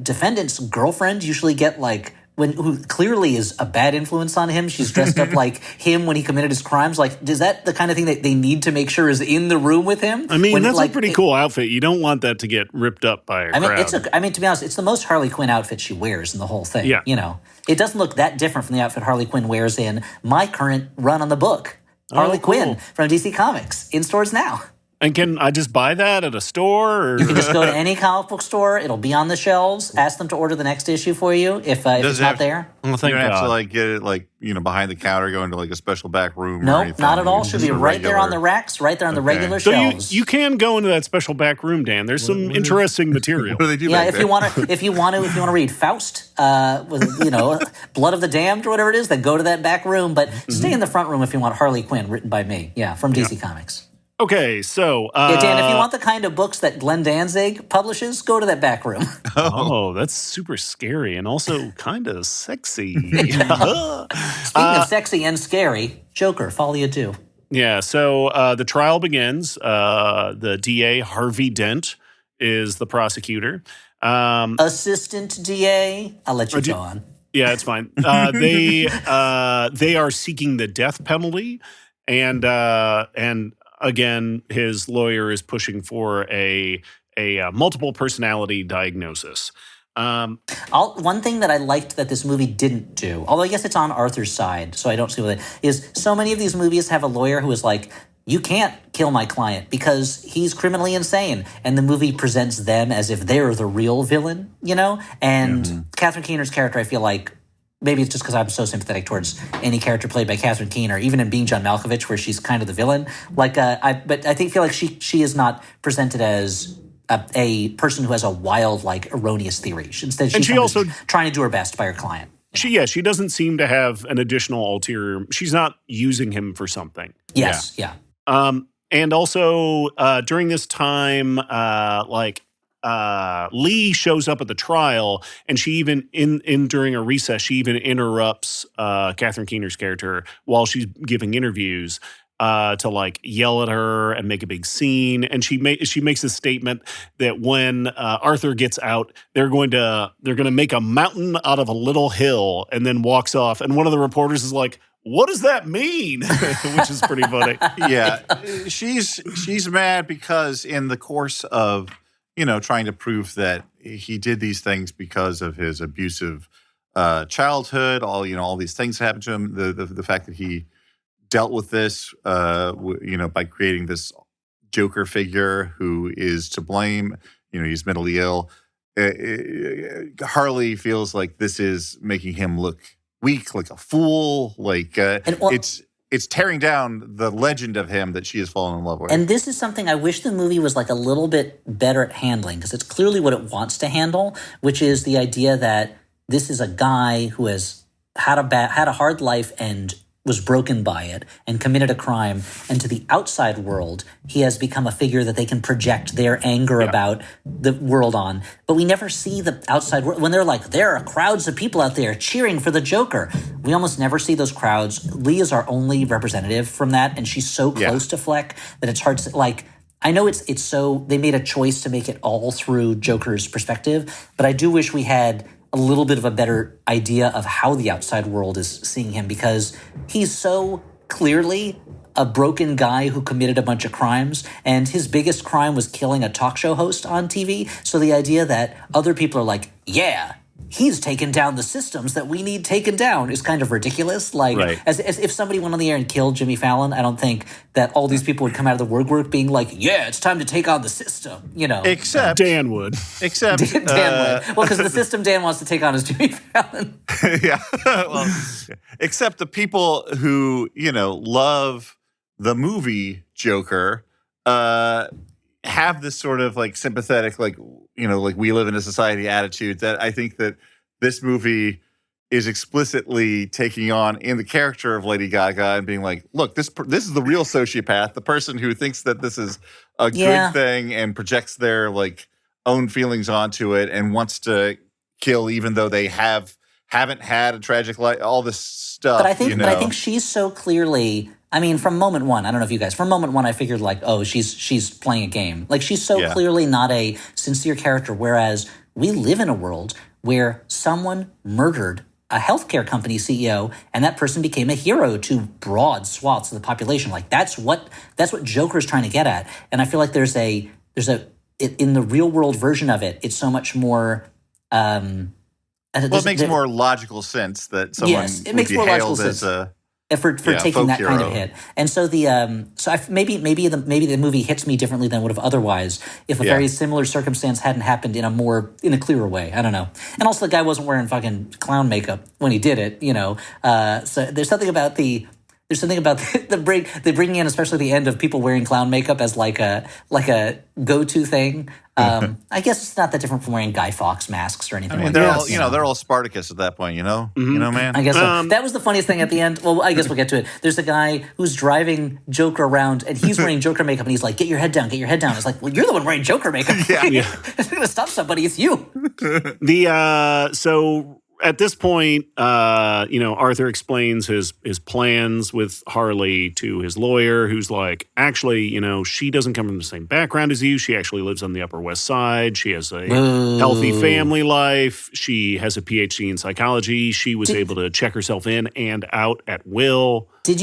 defendant's girlfriend usually get like who clearly is a bad influence on him? She's dressed up like him when he committed his crimes. Like, is that the kind of thing that they need to make sure is in the room with him? I mean, that's a pretty cool outfit. You don't want that to get ripped up by a crowd. To be honest, it's the most Harley Quinn outfit she wears in the whole thing. Yeah. You know, it doesn't look that different from the outfit Harley Quinn wears in my current run on the book. Harley Quinn from DC Comics in stores now. And can I just buy that at a store? Or? You can just go to any comic book store. It'll be on the shelves. Ask them to order the next issue for you if it's not there. Well, you don't have to like get it like behind the counter, go into like a special back room. Nope, not at all. Should be right there on the racks, right there on the regular shelves. So you can go into that special back room, Dan. There's some interesting material. What do they do? Yeah, if you want to read Faust, with Blood of the Damned or whatever it is, then go to that back room. But stay in the front room if you want Harley Quinn, written by me. Yeah, from DC Comics. Okay, so... Dan, if you want the kind of books that Glenn Danzig publishes, go to that back room. Oh, that's super scary and also kind of sexy. Speaking of sexy and scary, Joker, Folie 2. Yeah, so the trial begins. The DA, Harvey Dent, is the prosecutor. Assistant DA, I'll let you go on. Yeah, it's fine. They are seeking the death penalty, and again, his lawyer is pushing for a multiple personality diagnosis. One thing that I liked that this movie didn't do, although I guess it's on Arthur's side, so I don't see what it is, so many of these movies have a lawyer who is like, you can't kill my client because he's criminally insane. And the movie presents them as if they're the real villain, And Catherine Keener's character, I feel like, maybe it's just because I'm so sympathetic towards any character played by Catherine Keener, even in Being John Malkovich, where she's kind of the villain. But I feel like she is not presented as a person who has a wild, like, erroneous theory. Instead, she's also trying to do her best by her client. She doesn't seem to have an additional ulterior. She's not using him for something. Yes, yeah. And also during this time, Lee shows up at the trial, and she even during a recess, she even interrupts Catherine Keener's character while she's giving interviews to like yell at her and make a big scene. And she makes a statement that when Arthur gets out, they're going to make a mountain out of a little hill, and then walks off. And one of the reporters is like, what does that mean? Which is pretty funny. Yeah, she's mad because in the course of trying to prove that he did these things because of his abusive childhood, all these things happened to him. The fact that he dealt with this, by creating this Joker figure who is to blame. He's mentally ill. Harley feels like this is making him look weak, like a fool. It's tearing down the legend of him that she has fallen in love with. And this is something I wish the movie was like a little bit better at handling, because it's clearly what it wants to handle, which is the idea that this is a guy who has had a hard life and was broken by it and committed a crime, and to the outside world, he has become a figure that they can project their anger about the world on. But we never see the outside world. When they're like, there are crowds of people out there cheering for the Joker, we almost never see those crowds. Lee is our only representative from that, and she's so close to Fleck that it's hard to, like, I know it's so, they made a choice to make it all through Joker's perspective, but I do wish we had a little bit of a better idea of how the outside world is seeing him, because he's so clearly a broken guy who committed a bunch of crimes, and his biggest crime was killing a talk show host on TV. So the idea that other people are like, yeah, he's taken down the systems that we need taken down is kind of ridiculous. Like, as if somebody went on the air and killed Jimmy Fallon, I don't think that all these people would come out of the work being like, yeah, it's time to take on the system, you know. Except Dan would. Except Dan would. Well, because the system Dan wants to take on is Jimmy Fallon. Yeah. Well, except the people who, you know, love the movie Joker have this sort of like sympathetic, like, you know, like we live in a society attitude that I think that this movie is explicitly taking on in the character of Lady Gaga and being like, look, this is the real sociopath, the person who thinks that this is a good thing and projects their like own feelings onto it and wants to kill even though they haven't had a tragic life, all this stuff. But I think she's so clearly, I mean, from moment one, I don't know if you guys, from moment one, I figured like, oh, she's playing a game. Like, she's so clearly not a sincere character, whereas we live in a world where someone murdered a healthcare company CEO, and that person became a hero to broad swaths of the population. Like, that's what Joker's trying to get at. And I feel like there's a in the real world version of it, it's so much more. It makes more logical sense that someone it makes more logical sense. For taking that kind of hit. And so maybe the movie hits me differently than would have otherwise if a very similar circumstance hadn't happened in a clearer way. I don't know. And also the guy wasn't wearing fucking clown makeup when he did it, you know. So there's something about the bringing in, especially the end of people wearing clown makeup as like a go-to thing. I guess it's not that different from wearing Guy Fawkes masks or anything. I mean, they're all Spartacus at that point, you know. Mm-hmm. You know, man. I guess so. That was the funniest thing at the end. Well, I guess we'll get to it. There's a guy who's driving Joker around, and he's wearing Joker makeup, and he's like, "Get your head down, get your head down." It's like, well, you're the one wearing Joker makeup. If you're gonna stop somebody, it's you. So at this point, Arthur explains his plans with Harley to his lawyer, who's like, actually, she doesn't come from the same background as you. She actually lives on the Upper West Side. She has a healthy family life. She has a PhD in psychology. She was able to check herself in and out at will. Did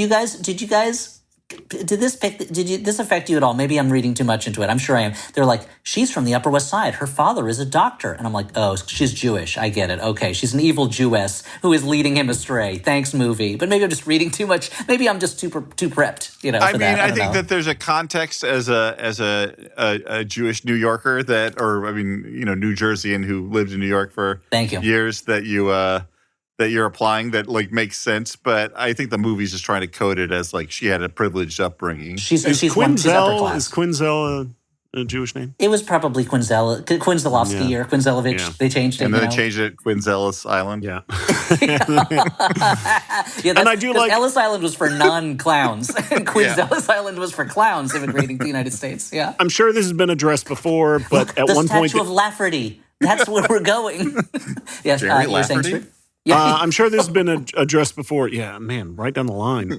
this affect you at all? Maybe I'm reading too much into it. I'm sure I am. They're like, she's from the Upper West Side. Her father is a doctor. And I'm like, oh, she's Jewish. I get it. Okay, she's an evil Jewess who is leading him astray. Thanks, movie. But maybe I'm just reading too much. Maybe I'm just too prepped, I think that there's a context as a Jewish New Yorker New Jerseyan who lived in New York for years that you're applying that like makes sense, but I think the movie's just trying to code it as like she had a privileged upbringing. She's upper class. Is Quinzel a Jewish name? It was probably Quinzelovsky or Quinzelovich. Yeah. They changed it. And then they changed it Quinzelis Island. Yeah. And I do like Ellis Island was for non-clowns, and Quinzelis Island was for clowns immigrating to the United States. Yeah. I'm sure this has been addressed before, but at one point, the statue of Lafferty. That's where we're going. Yes, Jerry Lafferty. I'm sure this has been addressed before. Yeah, man, right down the line.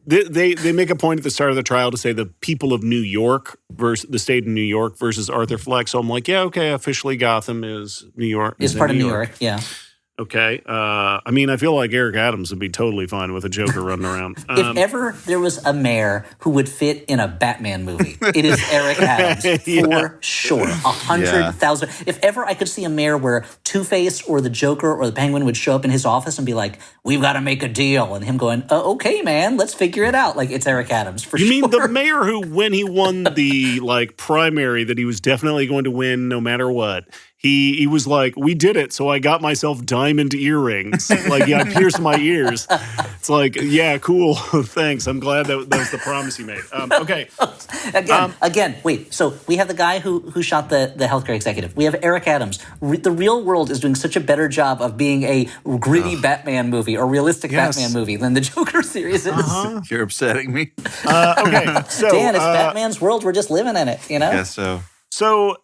They make a point at the start of the trial to say the people of New York versus the state of New York versus Arthur Fleck. So I'm like, yeah, okay, officially Gotham is New York. Is part of New York, yeah. Okay. I feel like Eric Adams would be totally fine with a Joker running around. If ever there was a mayor who would fit in a Batman movie, it is Eric Adams for sure. 100,000. If ever I could see a mayor where Two-Face or the Joker or the Penguin would show up in his office and be like, "We've got to make a deal," and him going, "Okay, man, let's figure it out." Like, it's Eric Adams for sure. You mean the mayor who, when he won the primary that he was definitely going to win no matter what, he was like, we did it, so I got myself diamond earrings. Like, yeah, I pierced my ears. It's like, yeah, cool, thanks. I'm glad that was the promise you made. Okay. Again, wait. So we have the guy who shot the healthcare executive. We have Eric Adams. The real world is doing such a better job of being a gritty Batman movie or realistic Batman movie than the Joker series is. You're upsetting me. Okay, so Dan, it's Batman's world. We're just living in it, you know? Yeah, so. So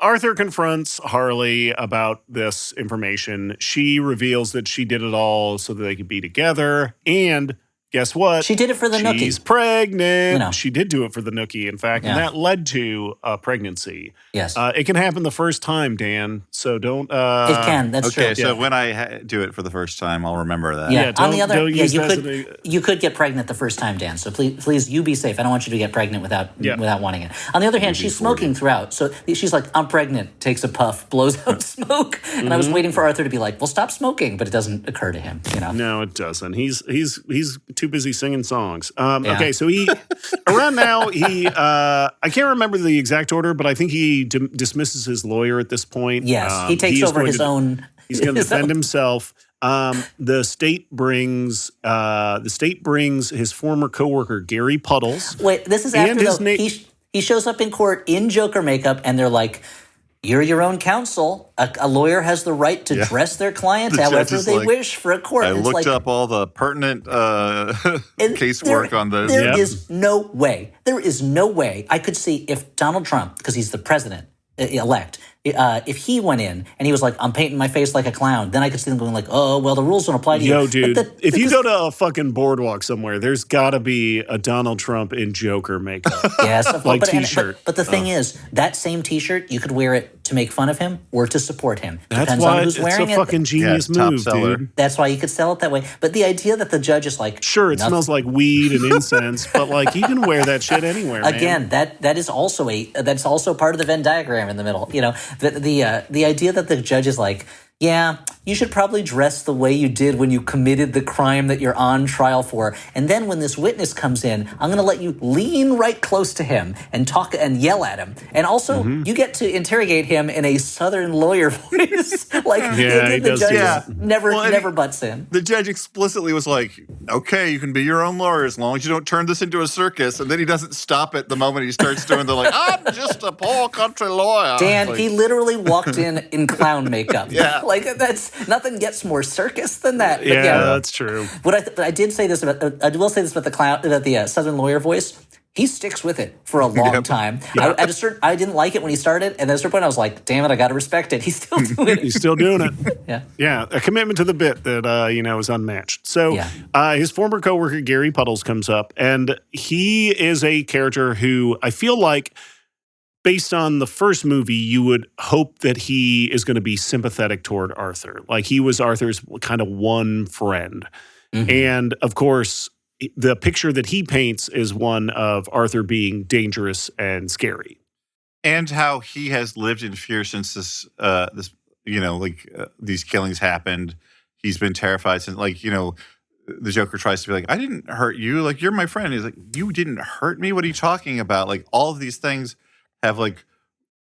Arthur confronts Harley about this information. She reveals that she did it all so that they could be together. And guess what? She did it for the Nookie. She's pregnant. You know. She did do it for the Nookie, in fact, and that led to a pregnancy. Yes. It can happen the first time, Dan. So don't. It can. That's true. Okay, so when I do it for the first time, I'll remember that. Yeah. On the other, don't use that as you could get pregnant the first time, Dan. So please, you be safe. I don't want you to get pregnant without wanting it. On the other hand, she's smoking throughout. So she's like, I'm pregnant. Takes a puff, blows out smoke. And I was waiting for Arthur to be like, well, stop smoking, but it doesn't occur to him. You know. No, it doesn't. He's too busy singing songs. Okay, so he around now I can't remember the exact order, but I think he dismisses his lawyer at this point. Yes, he takes over his own. He's going to defend himself. The state brings his former coworker Gary Puddles. Wait, this is after he shows up in court in Joker makeup, and they're like, "You're your own counsel. A lawyer has the right to dress their clients however they wish for a court." I looked up all the pertinent casework on this. There is no way. There is no way I could see if Donald Trump, because he's the president elect, if he went in and he was like, I'm painting my face like a clown, then I could see them going like, oh, well, the rules don't apply to you. Yo, dude, if you go to a fucking boardwalk somewhere, there's got to be a Donald Trump in Joker makeup. Yes. Like T-shirt. But the thing is, that same T-shirt, you could wear it to make fun of him or to support him. That's Depends why on who's wearing it's a fucking genius move, dude. That's why you could sell it that way. But the idea that the judge is like, sure, it smells like weed and incense, but like you can wear that shit anywhere. Again, man. that is also that's also part of the Venn diagram in the middle. You know, the idea that the judge is like, yeah, you should probably dress the way you did when you committed the crime that you're on trial for. And then when this witness comes in, I'm going to let you lean right close to him and talk and yell at him. And also, you get to interrogate him in a Southern lawyer voice. The judge never butts in. The judge explicitly was like, okay, you can be your own lawyer as long as you don't turn this into a circus. And then he doesn't stop it the moment he starts doing the like, I'm just a poor country lawyer. Dan, he literally walked in clown makeup. Yeah. Like, that's nothing gets more circus than that. But yeah, that's true. But I did say this about I will say this about the Southern lawyer voice. He sticks with it for a long time. Yeah. I didn't like it when he started, and at a certain point I was like, damn it, I got to respect it. He's still doing it. He's still doing it. Yeah. A commitment to the bit that is unmatched. So his former coworker Gary Puddles comes up, and he is a character who I feel like, based on the first movie, you would hope that he is going to be sympathetic toward Arthur. Like he was Arthur's kind of one friend. Mm-hmm. And of course, the picture that he paints is one of Arthur being dangerous and scary. And how he has lived in fear since these killings happened. He's been terrified since, the Joker tries to be like, I didn't hurt you. Like, you're my friend. He's like, you didn't hurt me? What are you talking about? Like, all of these things have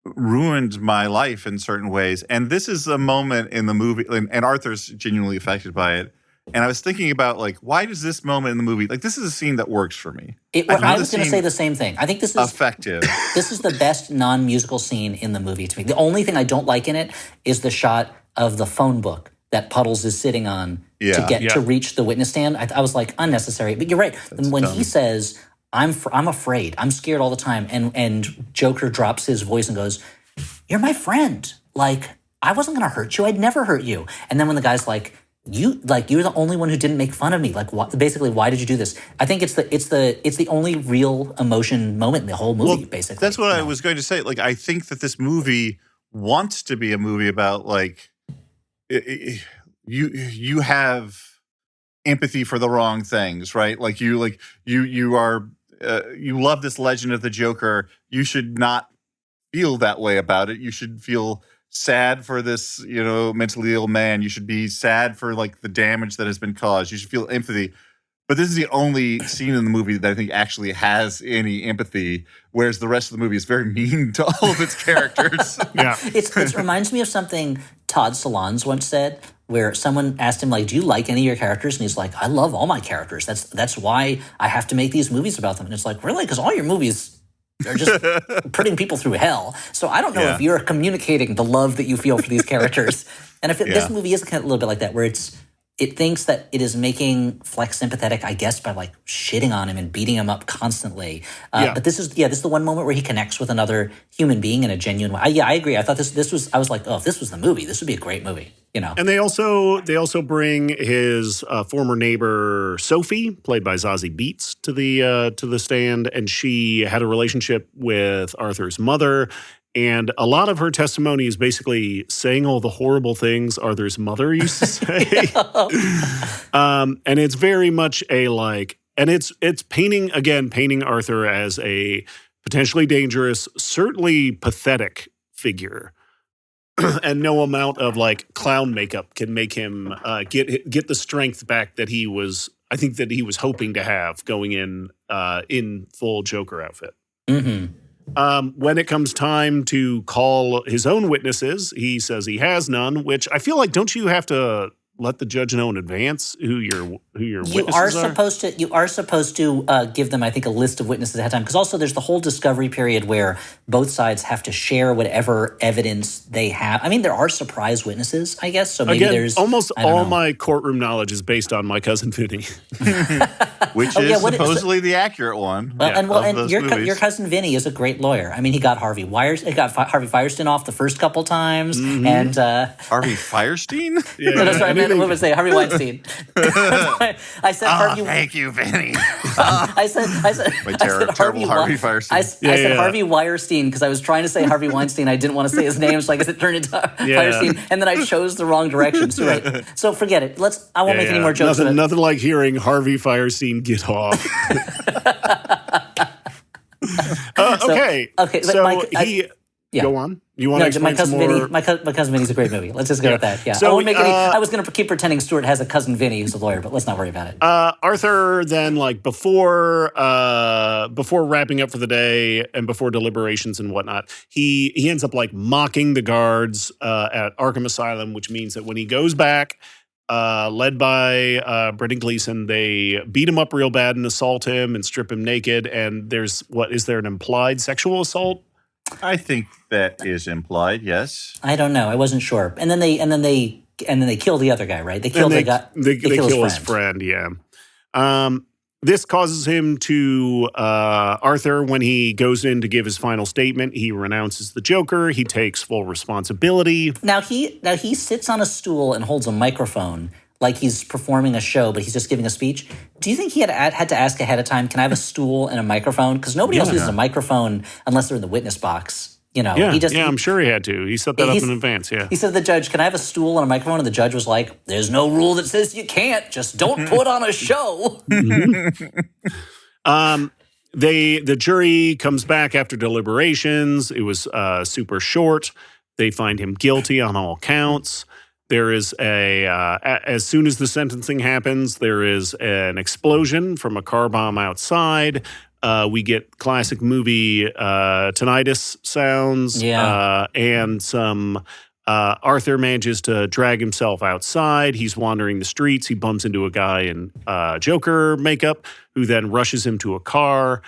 ruined my life in certain ways. And this is a moment in the movie, and Arthur's genuinely affected by it. And I was thinking about why does this moment in the movie, this is a scene that works for me. I was going to say the same thing. I think this is effective. This is the best non-musical scene in the movie to me. The only thing I don't like in it is the shot of the phone book that Puddles is sitting on to reach the witness stand. I was like, unnecessary. But you're right. When he says, I'm afraid. I'm scared all the time. And Joker drops his voice and goes, you're my friend. Like, I wasn't going to hurt you. I'd never hurt you. And then when the guy's like, you're the only one who didn't make fun of me. Like, basically, why did you do this? I think it's the only real emotion moment in the whole movie, basically. That's what I was going to say. I think that this movie wants to be a movie about, you have empathy for the wrong things, right? You are you love this legend of the Joker. You should not feel that way about it. You should feel sad for this, mentally ill man. You should be sad for the damage that has been caused. You should feel empathy. But this is the only scene in the movie that I think actually has any empathy, whereas the rest of the movie is very mean to all of its characters. Yeah. It reminds me of something Todd Solondz once said, where someone asked him, like, do you like any of your characters? And he's like, I love all my characters. That's why I have to make these movies about them. And it's like, really? Because all your movies are just putting people through hell. So I don't know if you're communicating the love that you feel for these characters. And if this movie is kind of a little bit like that, where it thinks that it is making Flex sympathetic, I guess, by like shitting on him and beating him up constantly. But this is the one moment where he connects with another human being in a genuine way. I agree. I thought this was. I was like, oh, if this was the movie, this would be a great movie. You know. And they also bring his former neighbor Sophie, played by Zazie Beetz, to the stand, and she had a relationship with Arthur's mother. And a lot of her testimony is basically saying all the horrible things Arthur's mother used to say. And it's very much and it's painting Arthur as a potentially dangerous, certainly pathetic figure. And no amount of like clown makeup can make him get the strength back that he was hoping to have going in full Joker outfit. Mm-hmm. When it comes time to call his own witnesses, he says he has none, which I feel like, don't you have to let the judge know in advance who your witnesses are? You are supposed to give them, I think, a list of witnesses ahead of time. Because also there's the whole discovery period where both sides have to share whatever evidence they have. I mean, there are surprise witnesses, I guess. So maybe there's almost all my courtroom knowledge is based on My Cousin Vinny. Which is supposedly the accurate one. And your cousin Vinny is a great lawyer. I mean, he got Harvey Firestein off the first couple times, and Harvey Firestein? Yeah. What would I say? Harvey Weinstein. I said Harvey. Thank you, Vinny. I said terrible Harvey Firestein. I said Harvey Weinstein because I was trying to say Harvey Weinstein. I didn't want to say his name, so I guess it turned into Firestein, and then I chose the wrong direction. So right. So forget it. I won't make any more jokes. Nothing like hearing Harvey Firestein get off. Okay. Go on. You want to explain some more? My cousin Vinny's a great movie. Let's just go with that. Yeah. So I won't make any. I was going to keep pretending Stuart has a cousin Vinny who's a lawyer, but let's not worry about it. Arthur then, before wrapping up for the day and before deliberations and whatnot, he ends up mocking the guards at Arkham Asylum, which means that when he goes back, led by Brendan Gleeson, they beat him up real bad and assault him and strip him naked. And is there an implied sexual assault? I think that is implied. Yes. I don't know. I wasn't sure. And then they kill the other guy, right? They kill his friend. Yeah. This causes him to Arthur, when he goes in to give his final statement, he renounces the Joker. He takes full responsibility. Now he sits on a stool and holds a microphone like he's performing a show, but he's just giving a speech. Do you think he had to ask ahead of time, can I have a stool and a microphone? Because nobody else uses a microphone unless they're in the witness box. I'm sure he had to. He set that up in advance, yeah. He said to the judge, can I have a stool and a microphone? And the judge was like, there's no rule that says you can't. Just don't put on a show. The jury comes back after deliberations. It was super short. They find him guilty on all counts. There is as soon as the sentencing happens, there is an explosion from a car bomb outside. We get classic movie tinnitus sounds. Yeah. And some Arthur manages to drag himself outside. He's wandering the streets. He bumps into a guy in Joker makeup who then rushes him to a car.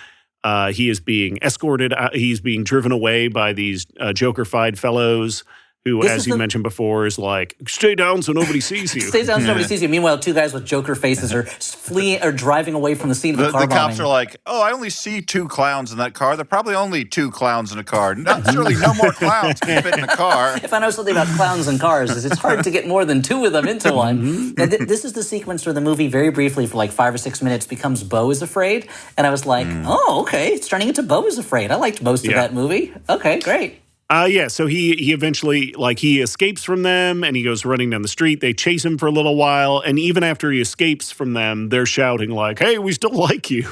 He is being escorted. He's being driven away by these Joker-fied fellows who, as you mentioned before, is like, stay down so nobody sees you. Stay down so nobody sees you. Meanwhile, two guys with Joker faces are fleeing or driving away from the scene of the car bombing. The cops are like, I only see 2 clowns in that car. There are probably only 2 clowns in a car. Surely no more clowns can fit in a car. If I know something about clowns and cars, is it's hard to get more than 2 of them into one. And this is the sequence where the movie, very briefly, for 5 or 6 minutes, becomes Beau is Afraid. And I was like, okay, it's turning into Beau is Afraid. I liked most of that movie. Okay, great. Yeah, so he eventually, like, he escapes from them and he goes running down the street. They chase him for a little while, and even after he escapes from them, they're shouting like, "Hey, we still like you."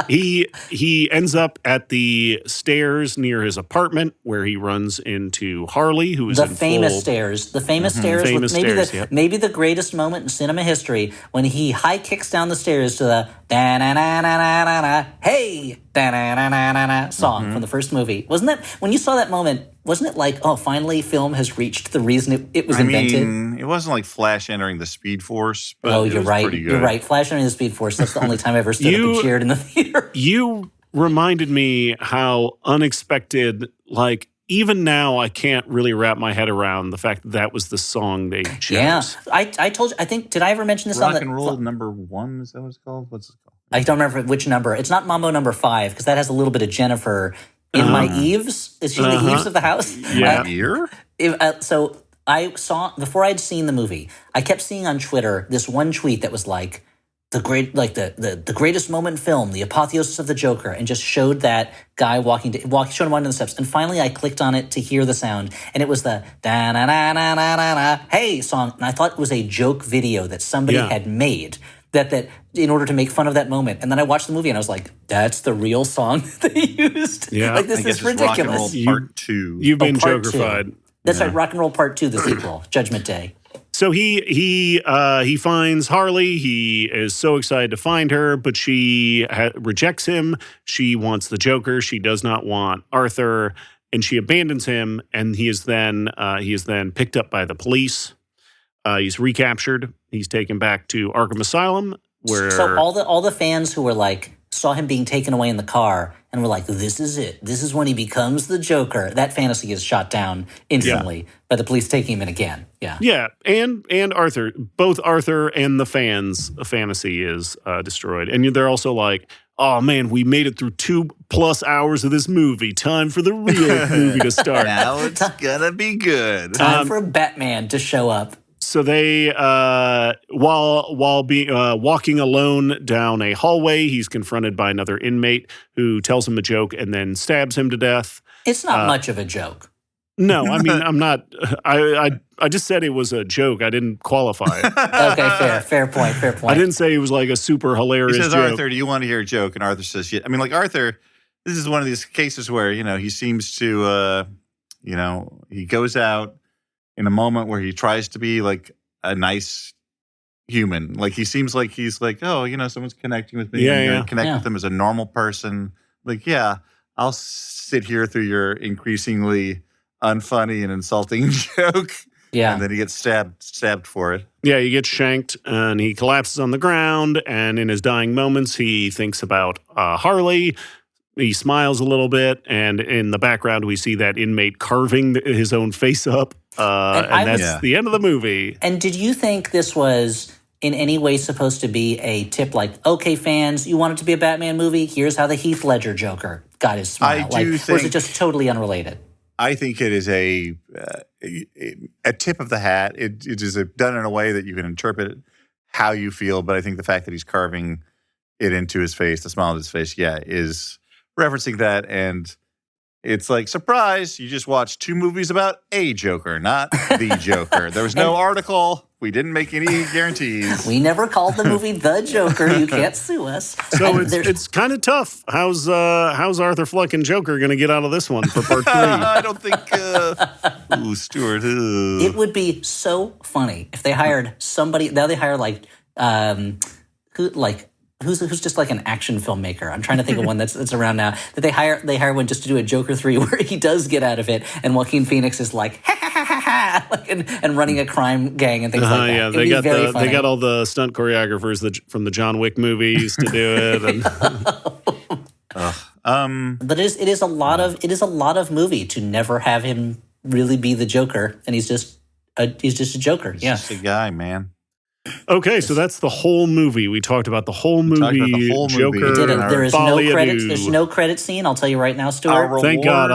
He ends up at the stairs near his apartment where he runs into Harley, who is The in famous full, stairs. The famous stairs. Famous With stairs, yep. maybe the greatest moment in cinema history when he high kicks down the stairs to the da-na-na-na-na-na-na, hey, da-na-na-na-na-na song from the first movie. Wasn't that, when you saw that moment, wasn't it like, oh, finally film has reached the reason it was invented? I mean, it wasn't like Flash entering the Speed Force, but Oh, it you're was right. pretty good. You're right. Flash entering the Speed Force. That's the only time I ever stood up and cheered in the theater. You reminded me how unexpected, like, even now I can't really wrap my head around the fact that was the song they chose. Yeah. I told you, I think, did I ever mention this on Rock the... and Roll #1, is that what it's called? What's it called? I don't remember which number. It's not Mambo number 5, because that has a little bit of Jennifer in my eaves. Is she the eaves of the house? Yeah. Ear? So I saw, before I'd seen the movie, I kept seeing on Twitter this one tweet that was like, the greatest moment in film, the apotheosis of the Joker, and just showed that guy showed him walking down the steps. And finally I clicked on it to hear the sound, and it was the da-na-na-na-na-na-na, hey song. And I thought it was a joke video that somebody had made that in order to make fun of that moment. And then I watched the movie and I was like, that's the real song they used. Yeah. Like, this I guess is it's Rock and ridiculous. Roll Part 2. You've been Part 2. Jokerfied. That's right, Rock and Roll Part 2, the sequel, Judgment Day. So he finds Harley. He is so excited to find her, but she rejects him. She wants the Joker. She does not want Arthur, and she abandons him. And he is then picked up by the police. He's recaptured. He's taken back to Arkham Asylum, where So all the fans who were like, saw him being taken away in the car and were like, this is it. This is when he becomes the Joker. That fantasy is shot down instantly by the police taking him in again. Yeah. Yeah, and Arthur, both Arthur and the fans' fantasy is destroyed. And they're also like, oh man, we made it through 2+ hours of this movie. Time for the real movie to start. Now it's gonna be good. Time for Batman to show up. So they, while walking alone down a hallway, he's confronted by another inmate who tells him a joke and then stabs him to death. It's not much of a joke. No, I mean, I'm not. I just said it was a joke. I didn't qualify it. Okay, fair point. I didn't say it was like a super hilarious He says, joke. Arthur, do you want to hear a joke? And Arthur says, yeah. I mean, like, Arthur, this is one of these cases where, he seems to, he goes out in a moment where he tries to be like a nice human. Like, he seems like he's like, oh, someone's connecting with me. I'm going to connect with them as a normal person. Like, yeah, I'll sit here through your increasingly unfunny and insulting joke. Yeah. And then he gets stabbed for it. Yeah, he gets shanked and he collapses on the ground. And in his dying moments, he thinks about Harley. He smiles a little bit. And in the background, we see that inmate carving his own face up. And that's the end of the movie. And did you think this was in any way supposed to be a tip like, okay, fans, you want it to be a Batman movie? Here's how the Heath Ledger Joker got his smile. Or is it just totally unrelated? I think it is a tip of the hat. It is done in a way that you can interpret how you feel. But I think the fact that he's carving it into his face, the smile on his face, is referencing that. And it's like, surprise, you just watched 2 movies about a Joker, not the Joker. There was no article. We didn't make any guarantees. We never called the movie The Joker. You can't sue us. So it's kind of tough. How's Arthur Fleck and Joker going to get out of this one for part 3? I don't think. Stuart. It would be so funny if they hired somebody. Now they hire who's just like an action filmmaker. I'm trying to think of one that's around now. That they hire one just to do a Joker 3 where he does get out of it, and Joaquin Phoenix is like ha ha ha ha ha, like, and running a crime gang and things like that. Yeah, they got all the stunt choreographers from the John Wick movies to do it. And but it is a lot of movie to never have him really be the Joker, and he's just a Joker. He's just a guy, man. Okay, so that's the whole movie. We talked about the whole movie. Joker. We did it. There is no Folie credits. There's no credit scene. I'll tell you right now, Stuart. Thank God.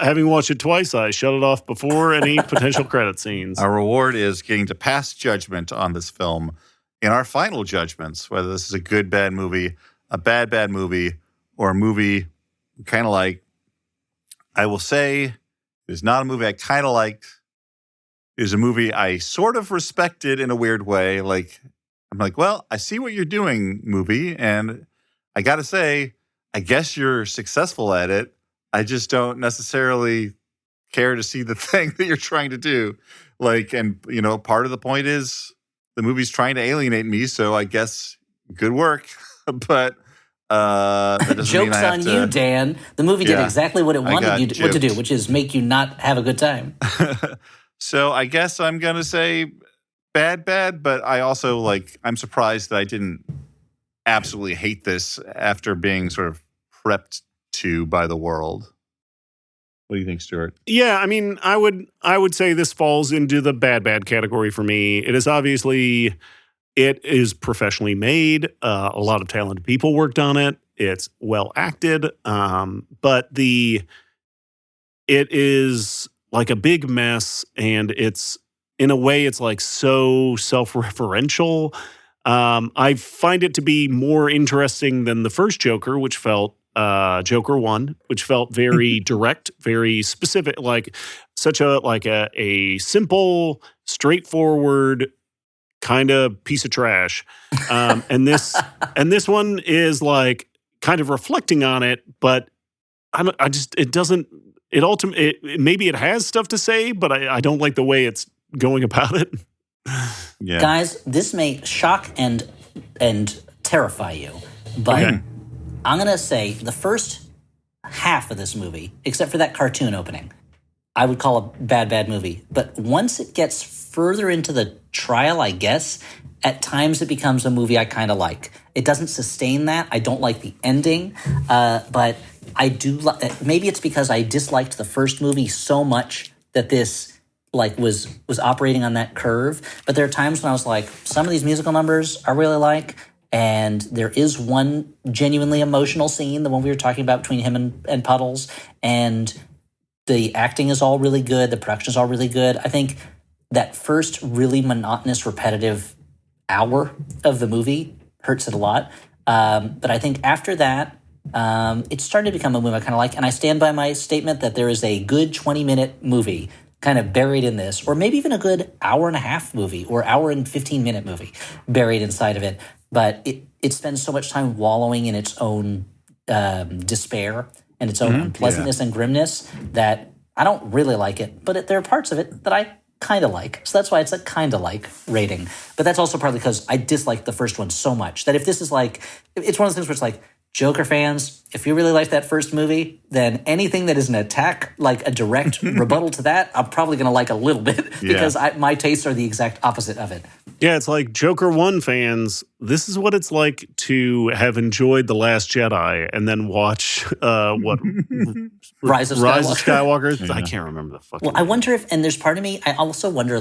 Having watched it twice, I shut it off before any potential credit scenes. Our reward is getting to pass judgment on this film in our final judgments, whether this is a good, bad movie, a bad movie, or a movie kind of like, I will say it's not a movie I kind of liked. It was a movie I sort of respected in a weird way. Like, I'm like, well, I see what you're doing, movie. And I got to say, I guess you're successful at it. I just don't necessarily care to see the thing that you're trying to do. Like, and, part of the point is the movie's trying to alienate me. So I guess good work. But that doesn't Joke's mean I have on to, you, Dan. The movie did exactly what it wanted you what to do, which is make you not have a good time. So I guess I'm going to say bad, but I also I'm surprised that I didn't absolutely hate this after being sort of prepped to by the world. What do you think, Stuart? Yeah, I mean, I would say this falls into the bad category for me. It is professionally made. A lot of talented people worked on it. It's well acted, but it is like a big mess, and it's in a way it's like so self-referential. I find it to be more interesting than the first Joker, which felt Joker 1, which felt very direct, very specific, like such a simple, straightforward kind of piece of trash. And this one is like kind of reflecting on it, but maybe it has stuff to say, but I don't like the way it's going about it. Yeah. Guys, this may shock and terrify you, but I'm going to say the first half of this movie, except for that cartoon opening, I would call a bad movie. But once it gets further into the trial, I guess, at times it becomes a movie I kind of like. It doesn't sustain that. I don't like the ending, but I do. Maybe it's because I disliked the first movie so much that this was operating on that curve. But there are times when I was like, some of these musical numbers I really like, and there is one genuinely emotional scene, the one we were talking about between him and Puddles, and the acting is all really good, the production is all really good. I think that first really monotonous, repetitive hour of the movie hurts it a lot. But I think after that, it started to become a movie I kind of like, and I stand by my statement that there is a good 20-minute movie kind of buried in this, or maybe even a good hour and a half movie or hour and 15-minute movie buried inside of it. But it spends so much time wallowing in its own despair and its own unpleasantness and grimness that I don't really like it. But there are parts of it that I kind of like. So that's why it's a kind of like rating. But that's also partly because I disliked the first one so much that if this is it's one of those things where it's like, Joker fans, if you really like that first movie, then anything that is an attack, like a direct rebuttal to that, I'm probably going to like a little bit because my tastes are the exact opposite of it. Yeah, it's like Joker 1 fans, this is what it's like to have enjoyed The Last Jedi and then watch Rise of Skywalker. Yeah. I can't remember the fucking Well, I wonder if, and there's part of me, I also wonder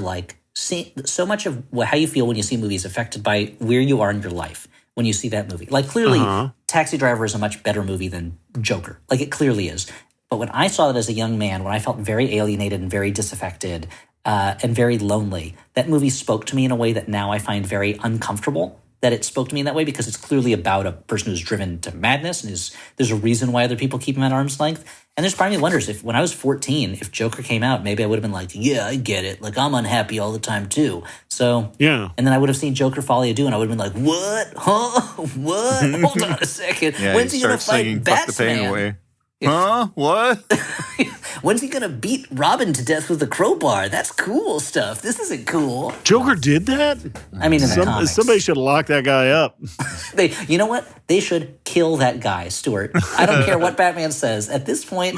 see so much of how you feel when you see movies affected by where you are in your life when you see that movie. Like clearly, Taxi Driver is a much better movie than Joker. Like it clearly is. But when I saw that as a young man, when I felt very alienated and very disaffected and very lonely, that movie spoke to me in a way that now I find very uncomfortable that it spoke to me in that way, because it's clearly about a person who's driven to madness and there's a reason why other people keep him at arm's length. And there's part of me wonders if when I was 14, if Joker came out, maybe I would have been like, yeah, I get it. Like I'm unhappy all the time too. So yeah. And then I would have seen Joker Folie and I would have been like, what? Huh? What? Hold on a second. Yeah, when's he gonna fight Batman? The pain away. Huh? What? When's he gonna beat Robin to death with a crowbar? That's cool stuff. This isn't cool. Joker did that? I mean, in the comics. Somebody should lock that guy up. You know what? They should kill that guy, Stuart. I don't care what Batman says. At this point,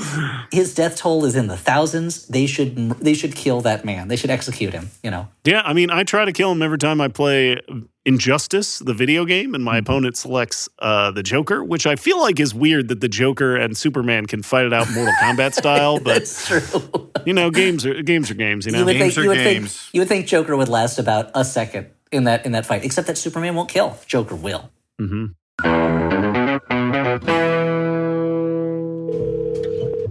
his death toll is in the thousands. They should kill that man. They should execute him, you know? Yeah, I mean, I try to kill him every time I play Injustice, the video game, and my opponent selects the Joker, which I feel like is weird that the Joker and Superman can fight it out Mortal Kombat style, but that's true. You know, games are games, you know. You would think Joker would last about a second in that fight, except that Superman won't kill. Joker will. Mm-hmm.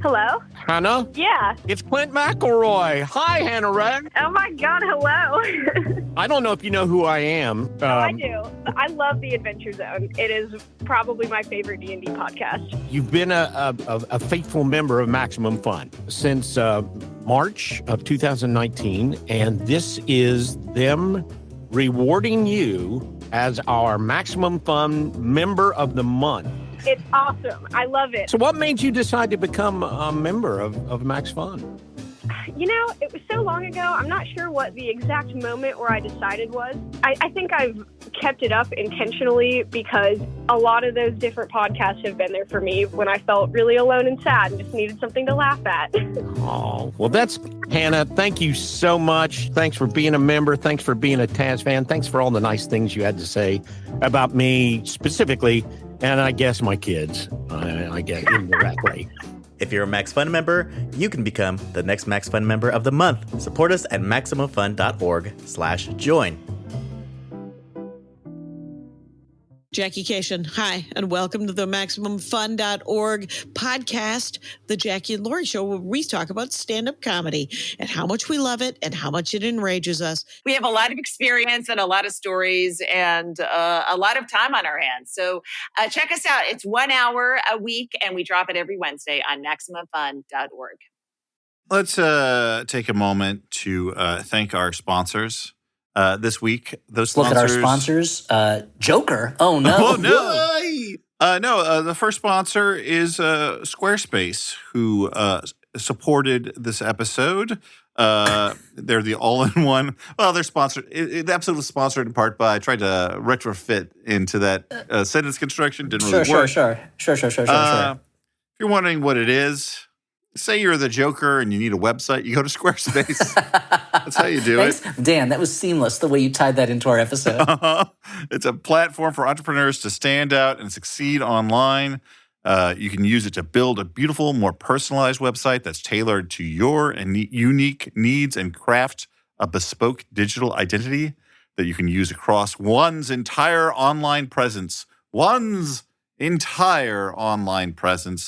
Hello? Hannah? Yeah. It's Clint McElroy. Hi, Hannah Ray. Oh my God, hello. I don't know if you know who I am. I do. I love The Adventure Zone. It is probably my favorite D&D podcast. You've been a faithful member of Maximum Fun since March of 2019, and this is them rewarding you as our Maximum Fun Member of the Month. It's awesome. I love it. So what made you decide to become a member of Max Fun? You know, it was so long ago. I'm not sure what the exact moment where I decided was. I think I've kept it up intentionally because a lot of those different podcasts have been there for me when I felt really alone and sad and just needed something to laugh at. Oh, well, that's Hannah. Thank you so much. Thanks for being a member. Thanks for being a Taz fan. Thanks for all the nice things you had to say about me specifically, and I guess my kids. I guess indirectly. If you're a Max Fun member, you can become the next Max Fun member of the month. Support us at MaximumFun.org/join. Jackie Cation, hi, and welcome to the MaximumFun.org podcast, The Jackie and Laurie Show, where we talk about stand-up comedy and how much we love it and how much it enrages us. We have a lot of experience and a lot of stories and a lot of time on our hands. So check us out. It's 1 hour a week, and we drop it every Wednesday on MaximumFun.org. Let's take a moment to thank our sponsors. This week, those sponsors... Look at our sponsors. Joker. Oh, no. Oh, no. The first sponsor is Squarespace, who supported this episode. They're the all-in-one. Well, they're sponsored. The episode was sponsored in part by, I tried to retrofit into that sentence construction. Didn't really work. Sure. If you're wondering what it is, say you're the Joker and you need a website, you go to Squarespace. That's how you do Thanks. it. Dan, that was seamless, the way you tied that into our episode. It's a platform for entrepreneurs to stand out and succeed online. You can use it to build a beautiful, more personalized website that's tailored to your unique needs and craft a bespoke digital identity that you can use across one's entire online presence.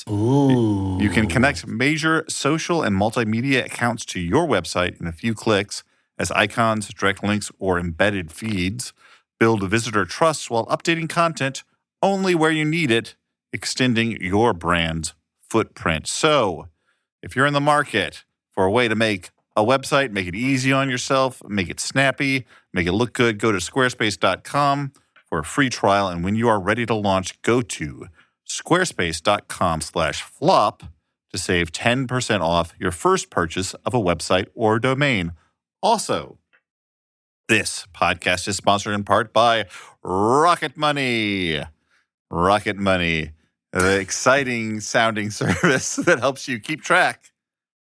Ooh. You can connect major social and multimedia accounts to your website in a few clicks as icons, direct links, or embedded feeds. Build visitor trust while updating content only where you need it, extending your brand's footprint. So, if you're in the market for a way to make a website, make it easy on yourself, make it snappy, make it look good, go to squarespace.com for a free trial. And when you are ready to launch, go to squarespace.com/flop to save 10% off your first purchase of a website or domain. Also, this podcast is sponsored in part by Rocket Money. Rocket Money, the exciting sounding service that helps you keep track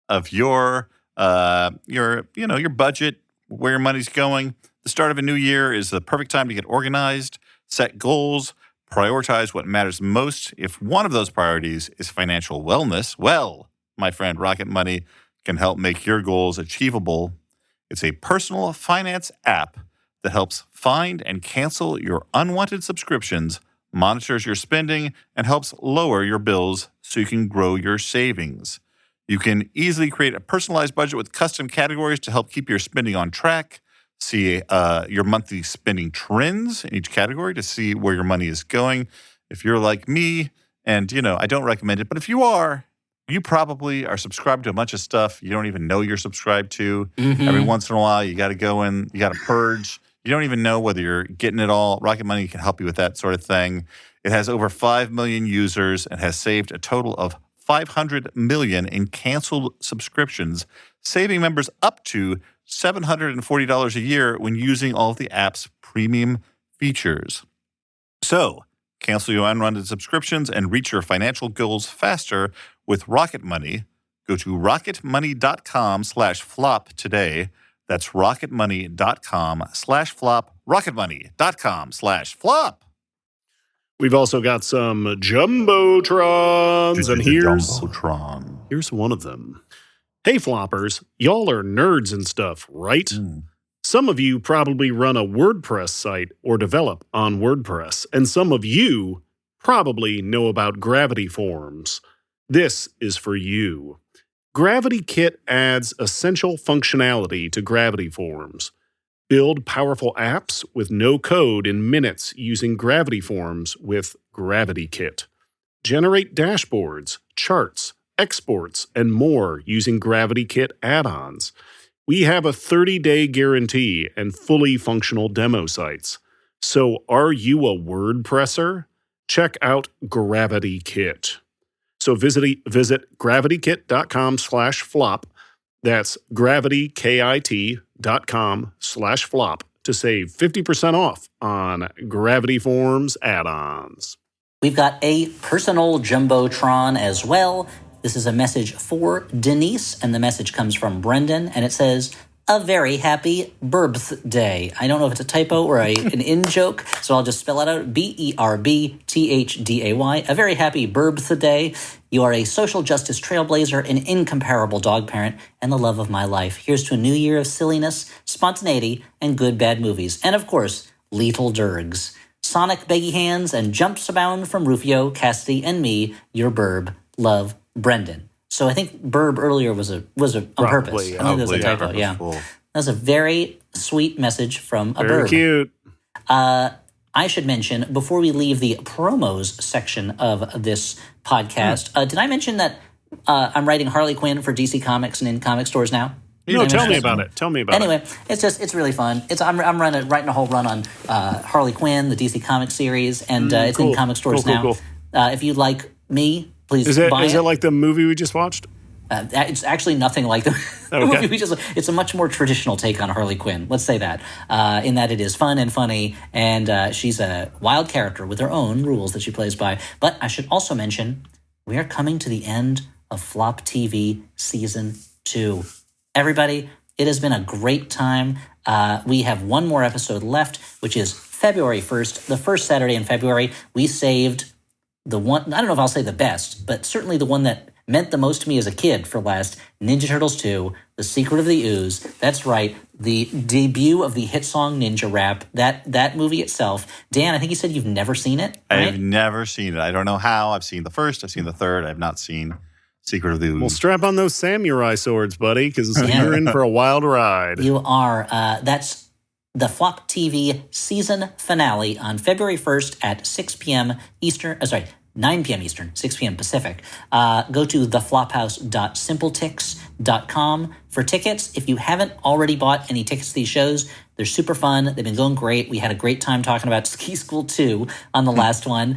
of your budget, where your money's going. The start of a new year is the perfect time to get organized, set goals, prioritize what matters most. If one of those priorities is financial wellness, well, my friend, Rocket Money can help make your goals achievable. It's a personal finance app that helps find and cancel your unwanted subscriptions, monitors your spending, and helps lower your bills so you can grow your savings. You can easily create a personalized budget with custom categories to help keep your spending on track. See your monthly spending trends in each category to see where your money is going. If you're like me, and I don't recommend it, but if you are, you probably are subscribed to a bunch of stuff you don't even know you're subscribed to. Mm-hmm. Every once in a while, you got to go in, you got to purge. You don't even know whether you're getting it all. Rocket Money can help you with that sort of thing. It has over 5 million users and has saved a total of $500 million in canceled subscriptions, saving members up to $740 a year when using all of the app's premium features. So, cancel your unwanted subscriptions and reach your financial goals faster with Rocket Money. Go to rocketmoney.com/flop today. That's rocketmoney.com/flop. rocketmoney.com/flop. We've also got some Jumbotrons, and here's one of them. Hey, floppers, y'all are nerds and stuff, right? Some of you probably run a WordPress site or develop on WordPress, and some of you probably know about gravity forms. This is for you. Gravity Kit adds essential functionality to Gravity Forms. Build powerful apps with no code in minutes using Gravity Forms with Gravity Kit. Generate dashboards, charts, exports, and more using Gravity Kit add-ons. We have a 30-day guarantee and fully functional demo sites. So are you a WordPresser? Check out Gravity Kit. So visit gravitykit.com/flop. That's gravitykit.com/flop to save 50% off on Gravity Forms add-ons. We've got a personal Jumbotron as well. This is a message for Denise, and the message comes from Brendan, and it says, "A very happy birthday." I don't know if it's a typo or an in-joke, so I'll just spell it out. BERBTHDAY. A very happy birthday. You are a social justice trailblazer, an incomparable dog parent, and the love of my life. Here's to a new year of silliness, spontaneity, and good bad movies. And of course, lethal dirgs. Sonic beggy hands and jumps abound from Rufio, Cassidy, and me, your burb. Love, Brendan. So I think burb earlier was on purpose. I think that was a typo, yeah. That was a very sweet message from a burb. Very cute. I should mention, before we leave the promos section of this podcast, did I mention that I'm writing Harley Quinn for DC Comics and in comic stores now? No, tell me about it. Anyway, it's really wun. I'm writing a whole run on Harley Quinn, the DC Comics series, and it's in comic stores now. Cool. If you'd like me, please buy it. Is it like the movie we just watched? It's actually nothing like the movie we just. It's a much more traditional take on Harley Quinn. Let's say that, in that it is fun and funny, and she's a wild character with her own rules that she plays by. But I should also mention, we are coming to the end of Flop TV Season 2. Everybody, it has been a great time. We have one more episode left, which is February 1st, the first Saturday in February. We saved the one, I don't know if I'll say the best, but certainly the one that meant the most to me as a kid for last, Ninja Turtles 2, The Secret of the Ooze. That's right, the debut of the hit song Ninja Rap, that movie itself. Dan, I think you said you've never seen it, right? I've never seen it. I don't know how. I've seen the first, I've seen the third, I've not seen Secret of the Ooze. Well, strap on those samurai swords, buddy, because you're in for a wild ride. You are. That's the Flop TV season finale on February 1st at 6 p.m. Eastern. 9 p.m. Eastern, 6 p.m. Pacific. Go to theflophouse.simpletix.com for tickets. If you haven't already bought any tickets to these shows, they're super fun. They've been going great. We had a great time talking about Ski School 2 on the last one.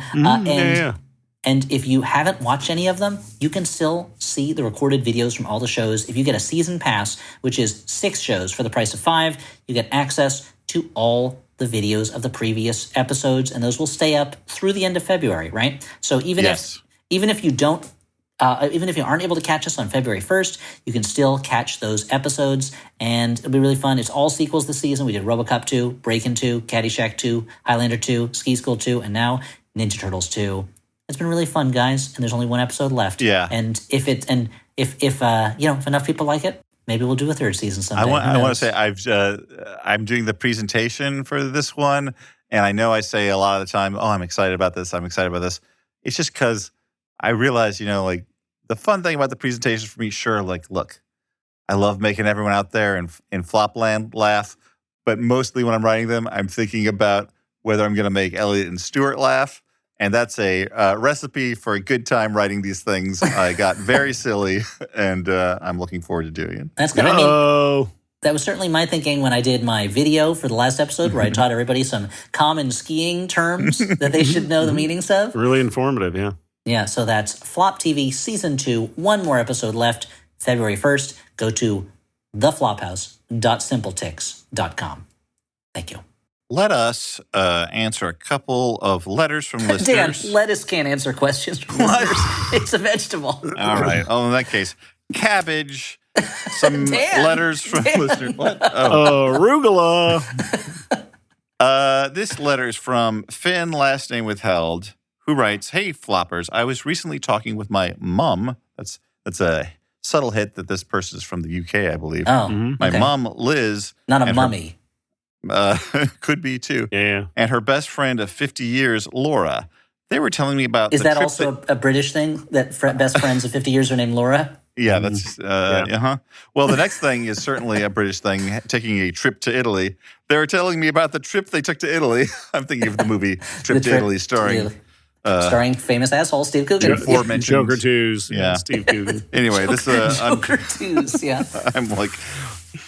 And if you haven't watched any of them, you can still see the recorded videos from all the shows. If you get a season pass, which is 6 shows for the price of 5, you get access to all the videos of the previous episodes, and those will stay up through the end of February, right? So even if you don't, even if you aren't able to catch us on February 1st, you can still catch those episodes, and it'll be really fun. It's all sequels this season. We did RoboCop 2, Breakin' 2, Caddyshack 2, Highlander 2, Ski School 2, and now Ninja Turtles 2. It's been really fun, guys, and there's only one episode left. Yeah. And if enough people like it, maybe we'll do a third season someday. I want to say I'm doing the presentation for this one, and I know I say a lot of the time, I'm excited about this, It's just because I realize, the fun thing about the presentation for me, sure, look, I love making everyone out there in Flopland laugh, but mostly when I'm writing them, I'm thinking about whether I'm going to make Elliott and Stuart laugh. And that's a recipe for a good time writing these things. I got very silly, and I'm looking forward to doing it. That's good. That was certainly my thinking when I did my video for the last episode, where I taught everybody some common skiing terms that they should know the meanings of. Really informative, yeah. Yeah, so that's Flop TV Season 2, one more episode left, February 1st. Go to theflophouse.simpletix.com. Thank you. Let us answer a couple of letters from listeners. Dan, lettuce can't answer questions from listeners. It's a vegetable. All right. Oh, in that case, cabbage. Some letters from listeners. What? Arugula. This letter is from Finn, last name withheld, who writes, "Hey, Floppers. I was recently talking with my mum." That's a subtle hit that this person is from the UK, I believe. Oh, My mum, Liz. Not a mummy. Could be too. Yeah. And her best friend of 50 years, Laura. They were telling me about Is that also a British thing, that best friends of 50 years are named Laura? Yeah, that's Well, the next thing is certainly a British thing, taking a trip to Italy. They were telling me about the trip they took to Italy. I'm thinking of the movie Trip to Italy, starring famous asshole Steve Coogan. Aforementioned Joker 2's, Yeah. Steve Coogan. Anyway, this Joker 2's, yeah. I'm like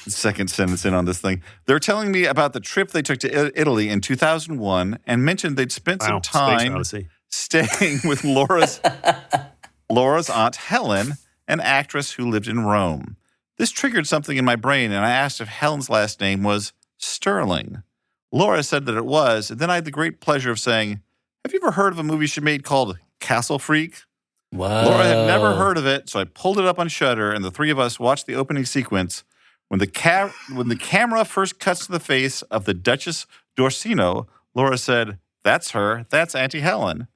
second sentence in on this thing. They're telling me about the trip they took to Italy in 2001 and mentioned they'd spent some time staying with Laura's aunt Helen, an actress who lived in Rome. This triggered something in my brain, and I asked if Helen's last name was Sterling. Laura said that it was, and then I had the great pleasure of saying, have you ever heard of a movie she made called Castle Freak? Whoa. Laura had never heard of it, so I pulled it up on Shudder, and the three of us watched the opening sequence. When the camera first cuts to the face of the Duchess d'Orsino, Laura said, that's her, that's Auntie Helen.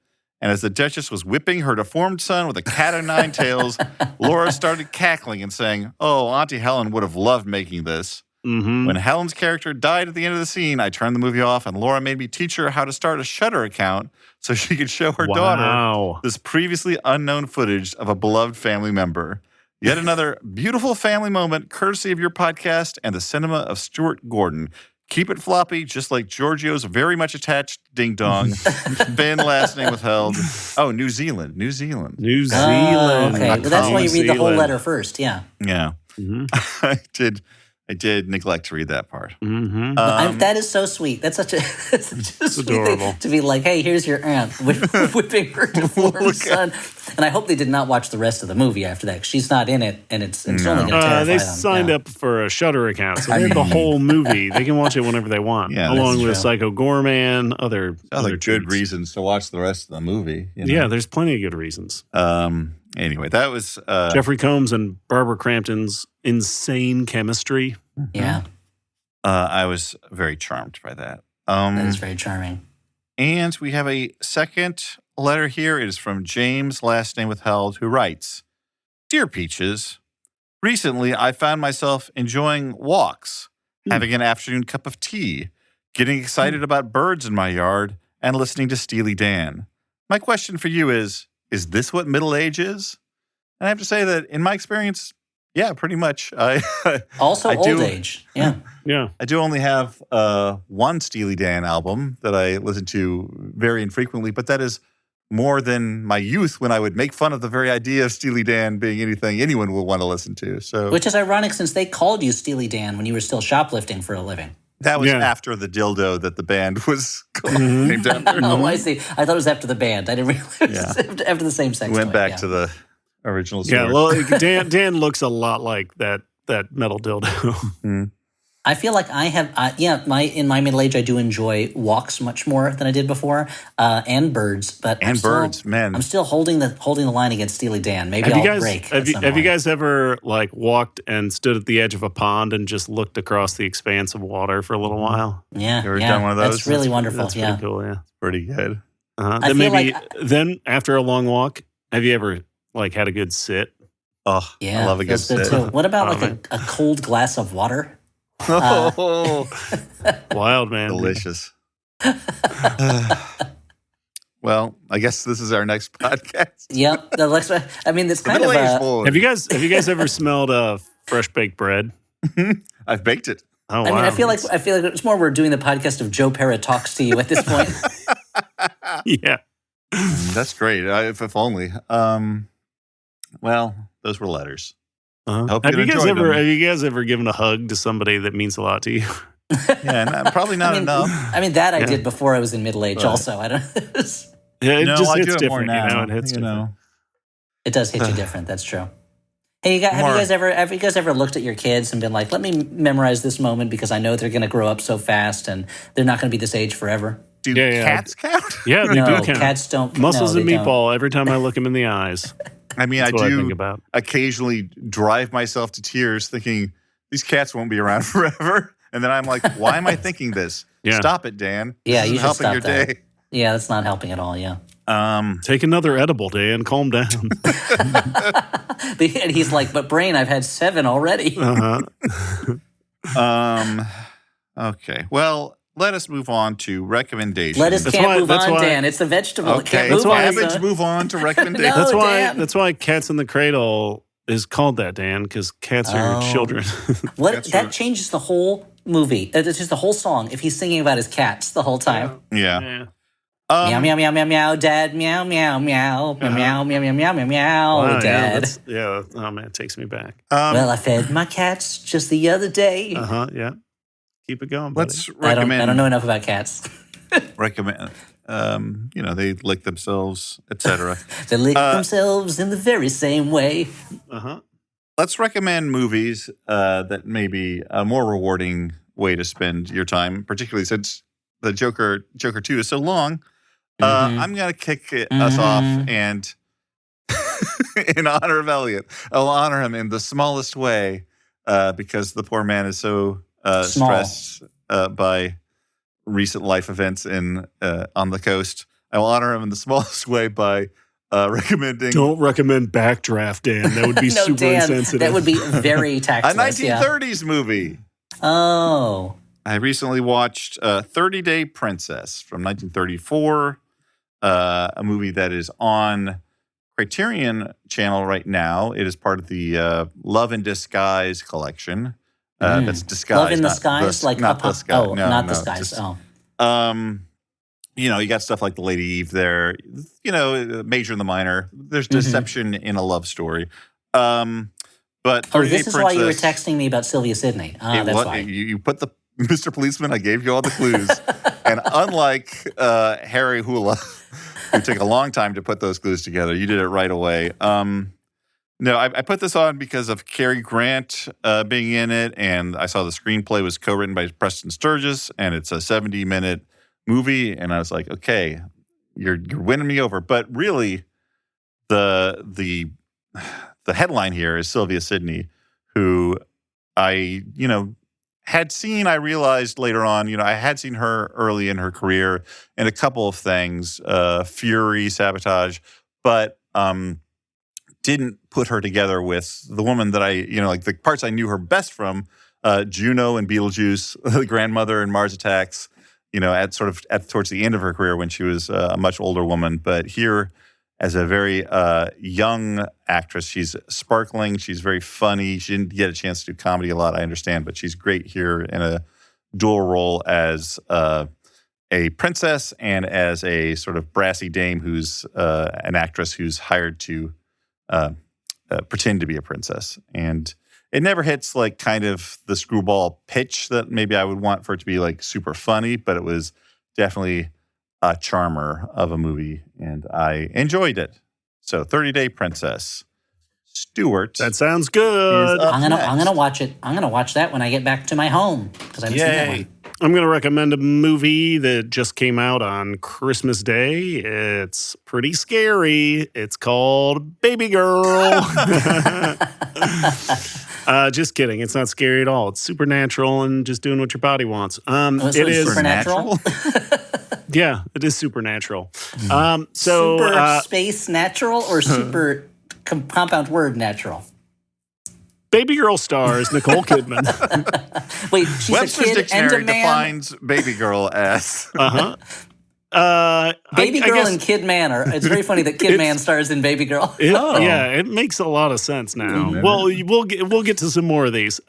And as the Duchess was whipping her deformed son with a cat o' nine tails, Laura started cackling and saying, oh, Auntie Helen would have loved making this. Mm-hmm. When Helen's character died at the end of the scene, I turned the movie off, and Laura made me teach her how to start a Shudder account so she could show her daughter this previously unknown footage of a beloved family member. Yet another beautiful family moment, courtesy of your podcast and the cinema of Stuart Gordon. Keep it floppy, just like Giorgio's very much attached ding dong. Ben, last name withheld. Oh, New Zealand. New Zealand. Okay, well, that's why you read the whole letter first. Yeah. Yeah. Mm-hmm. I did neglect to read that part. Mm-hmm. That is so sweet. That's such a sweet adorable thing to be like, hey, here's your aunt whipping her deformed son. And I hope they did not watch the rest of the movie after that, because she's not in it, and it's only going to terrify them. They signed up for a Shudder account, so they have the whole movie. They can watch it whenever they want, along with Psycho Gorman, other good reasons to watch the rest of the movie. You know? Yeah, there's plenty of good reasons. Anyway, that was Jeffrey Combs and Barbara Crampton's insane chemistry. Yeah. I was very charmed by that. That is very charming. And we have a second letter here. It is from James, last name withheld, who writes, Dear Peaches, recently I found myself enjoying walks, having an afternoon cup of tea, getting excited about birds in my yard, and listening to Steely Dan. My question for you is this what middle age is? And I have to say that in my experience, yeah, pretty much. Also old age. Yeah. Yeah. I do only have one Steely Dan album that I listen to very infrequently, but that is more than my youth when I would make fun of the very idea of Steely Dan being anything anyone would want to listen to. So, which is ironic since they called you Steely Dan when you were still shoplifting for a living. That was after the dildo that the band was named after. Oh, I see. I thought it was after the band. I didn't realize it was after the same sex Went toy. back to the original source. Yeah, well, Dan looks a lot like that metal dildo. I feel like I have, in my middle age, I do enjoy walks much more than I did before, and birds. But I'm still holding the line against Steely Dan. Maybe I'll break. Have you guys ever like walked and stood at the edge of a pond and just looked across the expanse of water for a little while? Yeah, you ever done one of those? That's really wonderful. That's pretty cool. Yeah, pretty good. Then after a long walk, have you ever like had a good sit? Oh, yeah, I love a good sit. Too. What about a cold glass of water? Wild, man. Delicious. Well, I guess this is our next podcast. Yep. I mean, it's kind of Have you guys ever smelled fresh baked bread? I've baked it. Oh, wow. I mean, I feel like it's more we're doing the podcast of Joe Pera talks to you at this point. Yeah. That's great. If only. Well, those were letters. Have you guys ever given a hug to somebody that means a lot to you? Yeah, probably not enough. I mean, that I did before I was in middle age. Also, I don't. Yeah, it I hits do it more different. now. It hits different. It does hit you different. That's true. Hey, have you guys ever looked at your kids and been like, "Let me memorize this moment because I know they're going to grow up so fast and they're not going to be this age forever." Do cats count? Yeah, they do count. Cats don't. Muscles and meatball. Every time I look them in the eyes. I mean, That's I do think about. Occasionally drive myself to tears thinking these cats won't be around forever. And then I'm like, why am I thinking this? Yeah. Stop it, Dan. Yeah, this you is should helping stop your that. day. Yeah, that's not helping at all, yeah. Take another edible, Dan. Calm down. And he's like, but brain, I've had 7 already. Okay. Well, let us move on to recommendations. Lettuce can't move on, Dan. It's a vegetable. Okay. It can't move on. Move on to recommendations. No, that's why Cats in the Cradle is called that, Dan, because cats are children. That changes the whole movie. It's just the whole song if he's singing about his cats the whole time. Yeah. Meow, meow, meow, meow, meow, dad, meow, meow, meow, meow, meow, meow, meow, meow, meow, meow, dad. Oh, man, it takes me back. Well, I fed my cats just the other day. Yeah. Keep it going, buddy. Let's recommend. I don't know enough about cats. Recommend. They lick themselves, etc. They lick themselves in the very same way. Let's recommend movies that may be a more rewarding way to spend your time, particularly since the Joker 2 is so long. I'm going to kick us off, and in honor of Elliott, I'll honor him in the smallest way because the poor man is so stressed by recent life events on the coast. I will honor him in the smallest way by recommending. Don't recommend Backdraft, Dan. That would be No, super Dan, insensitive. that would be very tactless. A 1930s movie. Oh. I recently watched 30 Day Princess from 1934, a movie that is on Criterion Channel right now. It is part of the Love in Disguise collection. That's disguise. Love in the skies? Not the sky. Oh, no, not the no, skies. just, oh. You got stuff like the Lady Eve there. Major and the Minor. There's deception in a love story. But 30 this Day is why you were Princess- texting me about Sylvia Sidney. That's why. You put the Mr. Policeman, I gave you all the clues. And unlike Harry Hula, who took a long time to put those clues together, you did it right away. I put this on because of Cary Grant being in it, and I saw the screenplay was co-written by Preston Sturges, and it's a 70-minute movie, and I was like, okay, you're winning me over. But really, the headline here is Sylvia Sidney, who I had seen. I realized later on, I had seen her early in her career in a couple of things, Fury, Sabotage, but didn't put her together with the woman that the parts I knew her best from, Juno and Beetlejuice, the grandmother in Mars Attacks, towards the end of her career when she was a much older woman. But here, as a very young actress, she's sparkling. She's very funny. She didn't get a chance to do comedy a lot, I understand, but she's great here in a dual role as a princess and as a sort of brassy dame who's an actress who's hired to pretend to be a princess. And it never hits like kind of the screwball pitch that maybe I would want for it to be like super funny, but it was definitely a charmer of a movie, and I enjoyed it. So 30 Day Princess. Stuart. That sounds good. I'm gonna watch it. I'm gonna watch that when I get back to my home because I haven't seen that one. I'm going to recommend a movie that just came out on Christmas Day. It's pretty scary. It's called Baby Girl. Just kidding. It's not scary at all. It's supernatural and just doing what your body wants. It is supernatural. Yeah, it is supernatural. Super space natural or super compound word natural? Baby Girl stars Nicole Kidman. Wait, she's Webster's a kid and a Dictionary man? defines Baby Girl as... Baby Girl and Kid Man are. It's very funny that Kid Man stars in Baby Girl. Yeah, it makes a lot of sense now. Well, we'll get to some more of these.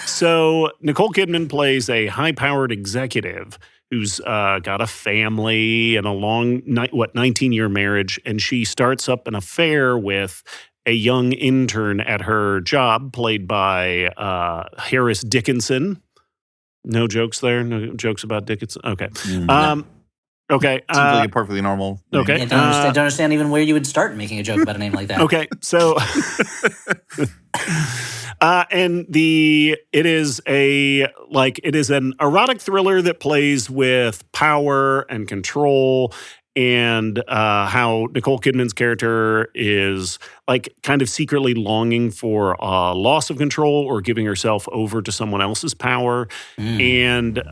So Nicole Kidman plays a high-powered executive who's got a family and a long 19-year marriage, and she starts up an affair with a young intern at her job, played by Harris Dickinson. No jokes there? No jokes about Dickinson? Okay. Okay. Seems like a perfectly normal name. Okay. I don't understand even where you would start making a joke about a name like that. Okay. So, it is an erotic thriller that plays with power and control, and how Nicole Kidman's character is like kind of secretly longing for loss of control or giving herself over to someone else's power. And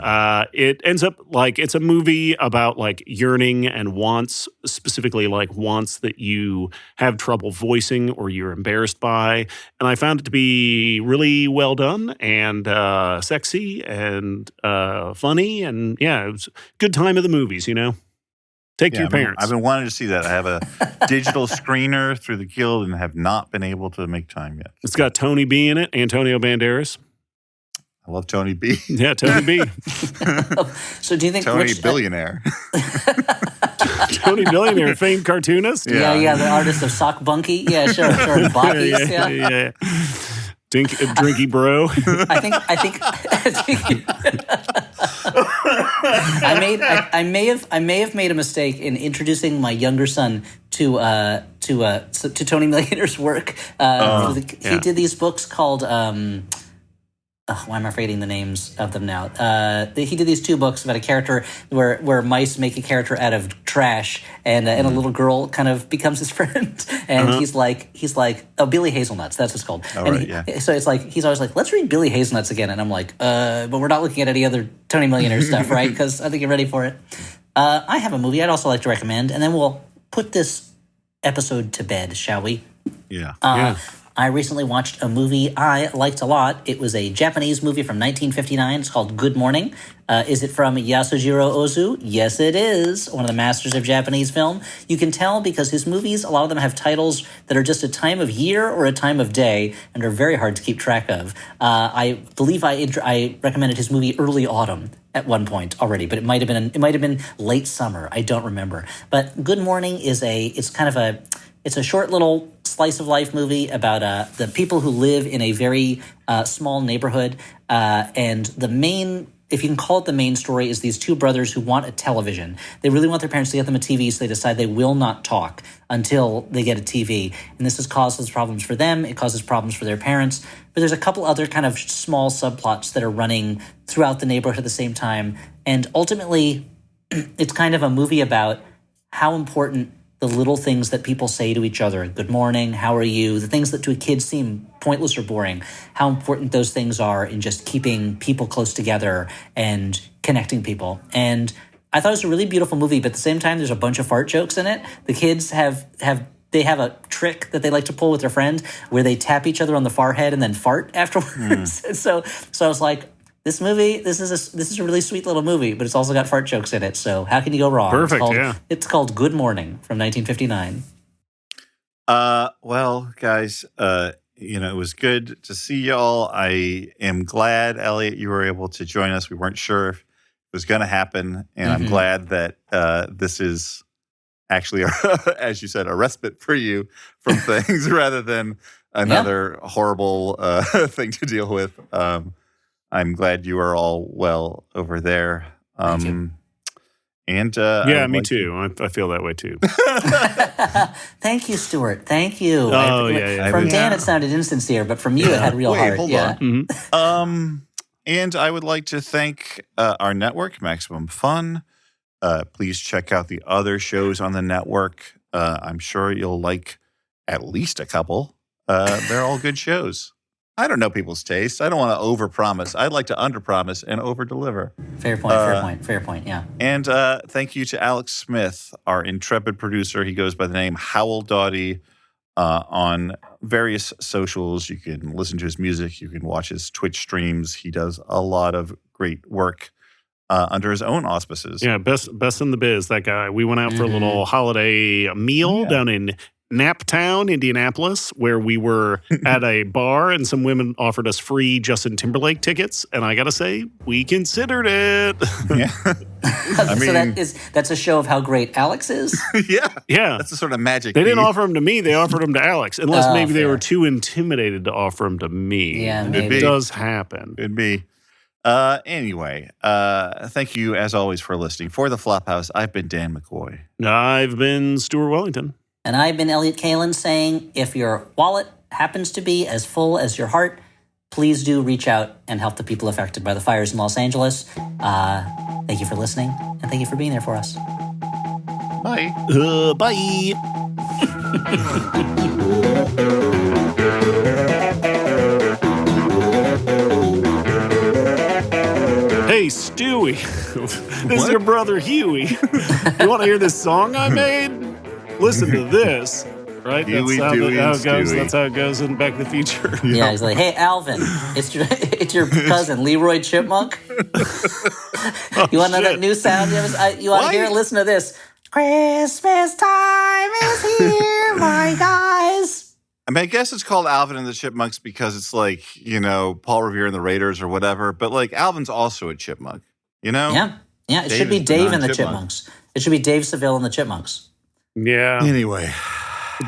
it ends up like it's a movie about like yearning and wants, specifically like wants that you have trouble voicing or you're embarrassed by. And I found it to be really well done and sexy and funny. And yeah, it was a good time of the movies, Take your parents. I've been wanting to see that. I have a digital screener through the Guild and have not been able to make time yet. It's got Tony B in it, Antonio Banderas. I love Tony B. Yeah, Tony B. So do you think Tony Billionaire? Tony Billionaire, famed cartoonist? Yeah, the artist of Sock Bunky. Yeah, sure. Bockies, yeah. Drinky bro. I think I may have made a mistake in introducing my younger son to Tony Millionaire's work. He did these books called why am I forgetting the names of them now? He did these two books about a character where mice make a character out of trash, and a little girl kind of becomes his friend, and he's like Billy Hazelnuts. That's what it's called. So it's like he's always like, let's read Billy Hazelnuts again, and I'm like, but we're not looking at any other Tony Millionaire stuff, right? Because I think you're ready for it. I have a movie I'd also like to recommend, and then we'll put this episode to bed, shall we? Yeah. I recently watched a movie I liked a lot. It was a Japanese movie from 1959. It's called Good Morning. Is it from Yasujiro Ozu? Yes, it is. One of the masters of Japanese film. You can tell because his movies, a lot of them have titles that are just a time of year or a time of day and are very hard to keep track of. I believe I recommended his movie Early Autumn at one point already, but it might have been late summer. I don't remember. But Good Morning is it's a short little slice of life movie about the people who live in a very small neighborhood, and the main, if you can call it the main story, is these two brothers who want a television. They really want their parents to get them a TV, so they decide they will not talk until they get a TV. And this has caused problems for them. It causes problems for their parents. But there's a couple other kind of small subplots that are running throughout the neighborhood at the same time. And ultimately, it's kind of a movie about how important the little things that people say to each other, good morning, how are you, the things that to a kid seem pointless or boring, how important those things are in just keeping people close together and connecting people. And I thought it was a really beautiful movie, but at the same time, there's a bunch of fart jokes in it. The kids have a trick that they like to pull with their friend where they tap each other on the forehead and then fart afterwards. So I was like, this movie, this is a really sweet little movie, but it's also got fart jokes in it. So how can you go wrong? Perfect. It's called Good Morning from 1959. Well, guys, it was good to see y'all. I am glad, Elliott, you were able to join us. We weren't sure if it was going to happen, and I'm glad that this is actually, as you said, a respite for you from things rather than another horrible thing to deal with. I'm glad you are all well over there. Thank you. And me too. I feel that way too. Thank you, Stuart. Thank you. Yeah. From Dan, it sounded insincere, but from you, it had real heart. Hold on. Mm-hmm. And I would like to thank our network, Maximum Fun. Please check out the other shows on the network. I'm sure you'll like at least a couple. They're all good shows. I don't know people's taste. I don't want to overpromise. I'd like to underpromise and overdeliver. Fair point. Yeah. And thank you to Alex Smith, our intrepid producer. He goes by the name Howell Doughty on various socials. You can listen to his music. You can watch his Twitch streams. He does a lot of great work under his own auspices. Yeah, best in the biz, that guy. We went out for a little holiday meal down in Naptown, Indianapolis, where we were at a bar and some women offered us free Justin Timberlake tickets. And I got to say, we considered it. Yeah. I mean, so that's a show of how great Alex is? Yeah. That's the sort of magic. They didn't offer them to me. They offered them to Alex. Unless maybe they were too intimidated to offer them to me. Yeah, maybe. It does happen. Could be. Anyway, thank you as always for listening. For the Flophouse, I've been Dan McCoy. I've been Stuart Wellington. And I've been Elliott Kalin saying, if your wallet happens to be as full as your heart, please do reach out and help the people affected by the fires in Los Angeles. Thank you for listening, and thank you for being there for us. Bye. Bye. Hey, Stewie. This is your brother, Huey. You want to hear this song I made? Listen to this, right? Huey, That's Dewey, how and it goes. Stewie. That's how it goes in Back to the Future. Yeah, he's like, hey, Alvin, it's your cousin, Leroy Chipmunk. You want to know that new sound? You want to hear it? Listen to this. Christmas time is here, my guys. I mean, I guess it's called Alvin and the Chipmunks because it's like, Paul Revere and the Raiders or whatever. But like, Alvin's also a chipmunk, Yeah. It Dave should be is the Dave and the non-chipmunk. Chipmunks. It should be Dave Seville and the Chipmunks. Yeah. Anyway,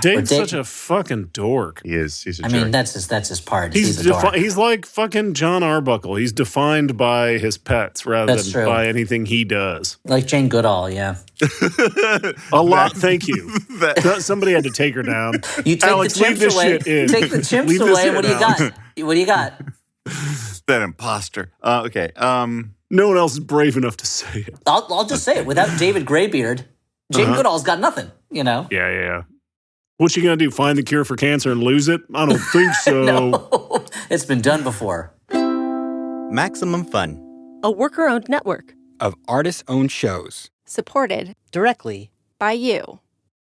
Dave's Dave- such a fucking dork. he is. He's a I jerk. mean, that's his part. He's a dork. he's like fucking John Arbuckle. He's defined by his pets rather That's than true. by anything he does. Like Jane Goodall, yeah. A lot. Thank you. Somebody had to take her down. You take Alex, the leave chimps this away. shit in. Take the chimps Leave this away. in, What do you got? Alex. What do you got? That imposter. Okay. No one else is brave enough to say it. I'll just say it. Without David Graybeard, Jane Goodall's got nothing. Yeah. What's she gonna do? Find the cure for cancer and lose it? I don't think so. No, it's been done before. Maximum Fun. A worker-owned network of artist-owned shows. supported directly by you.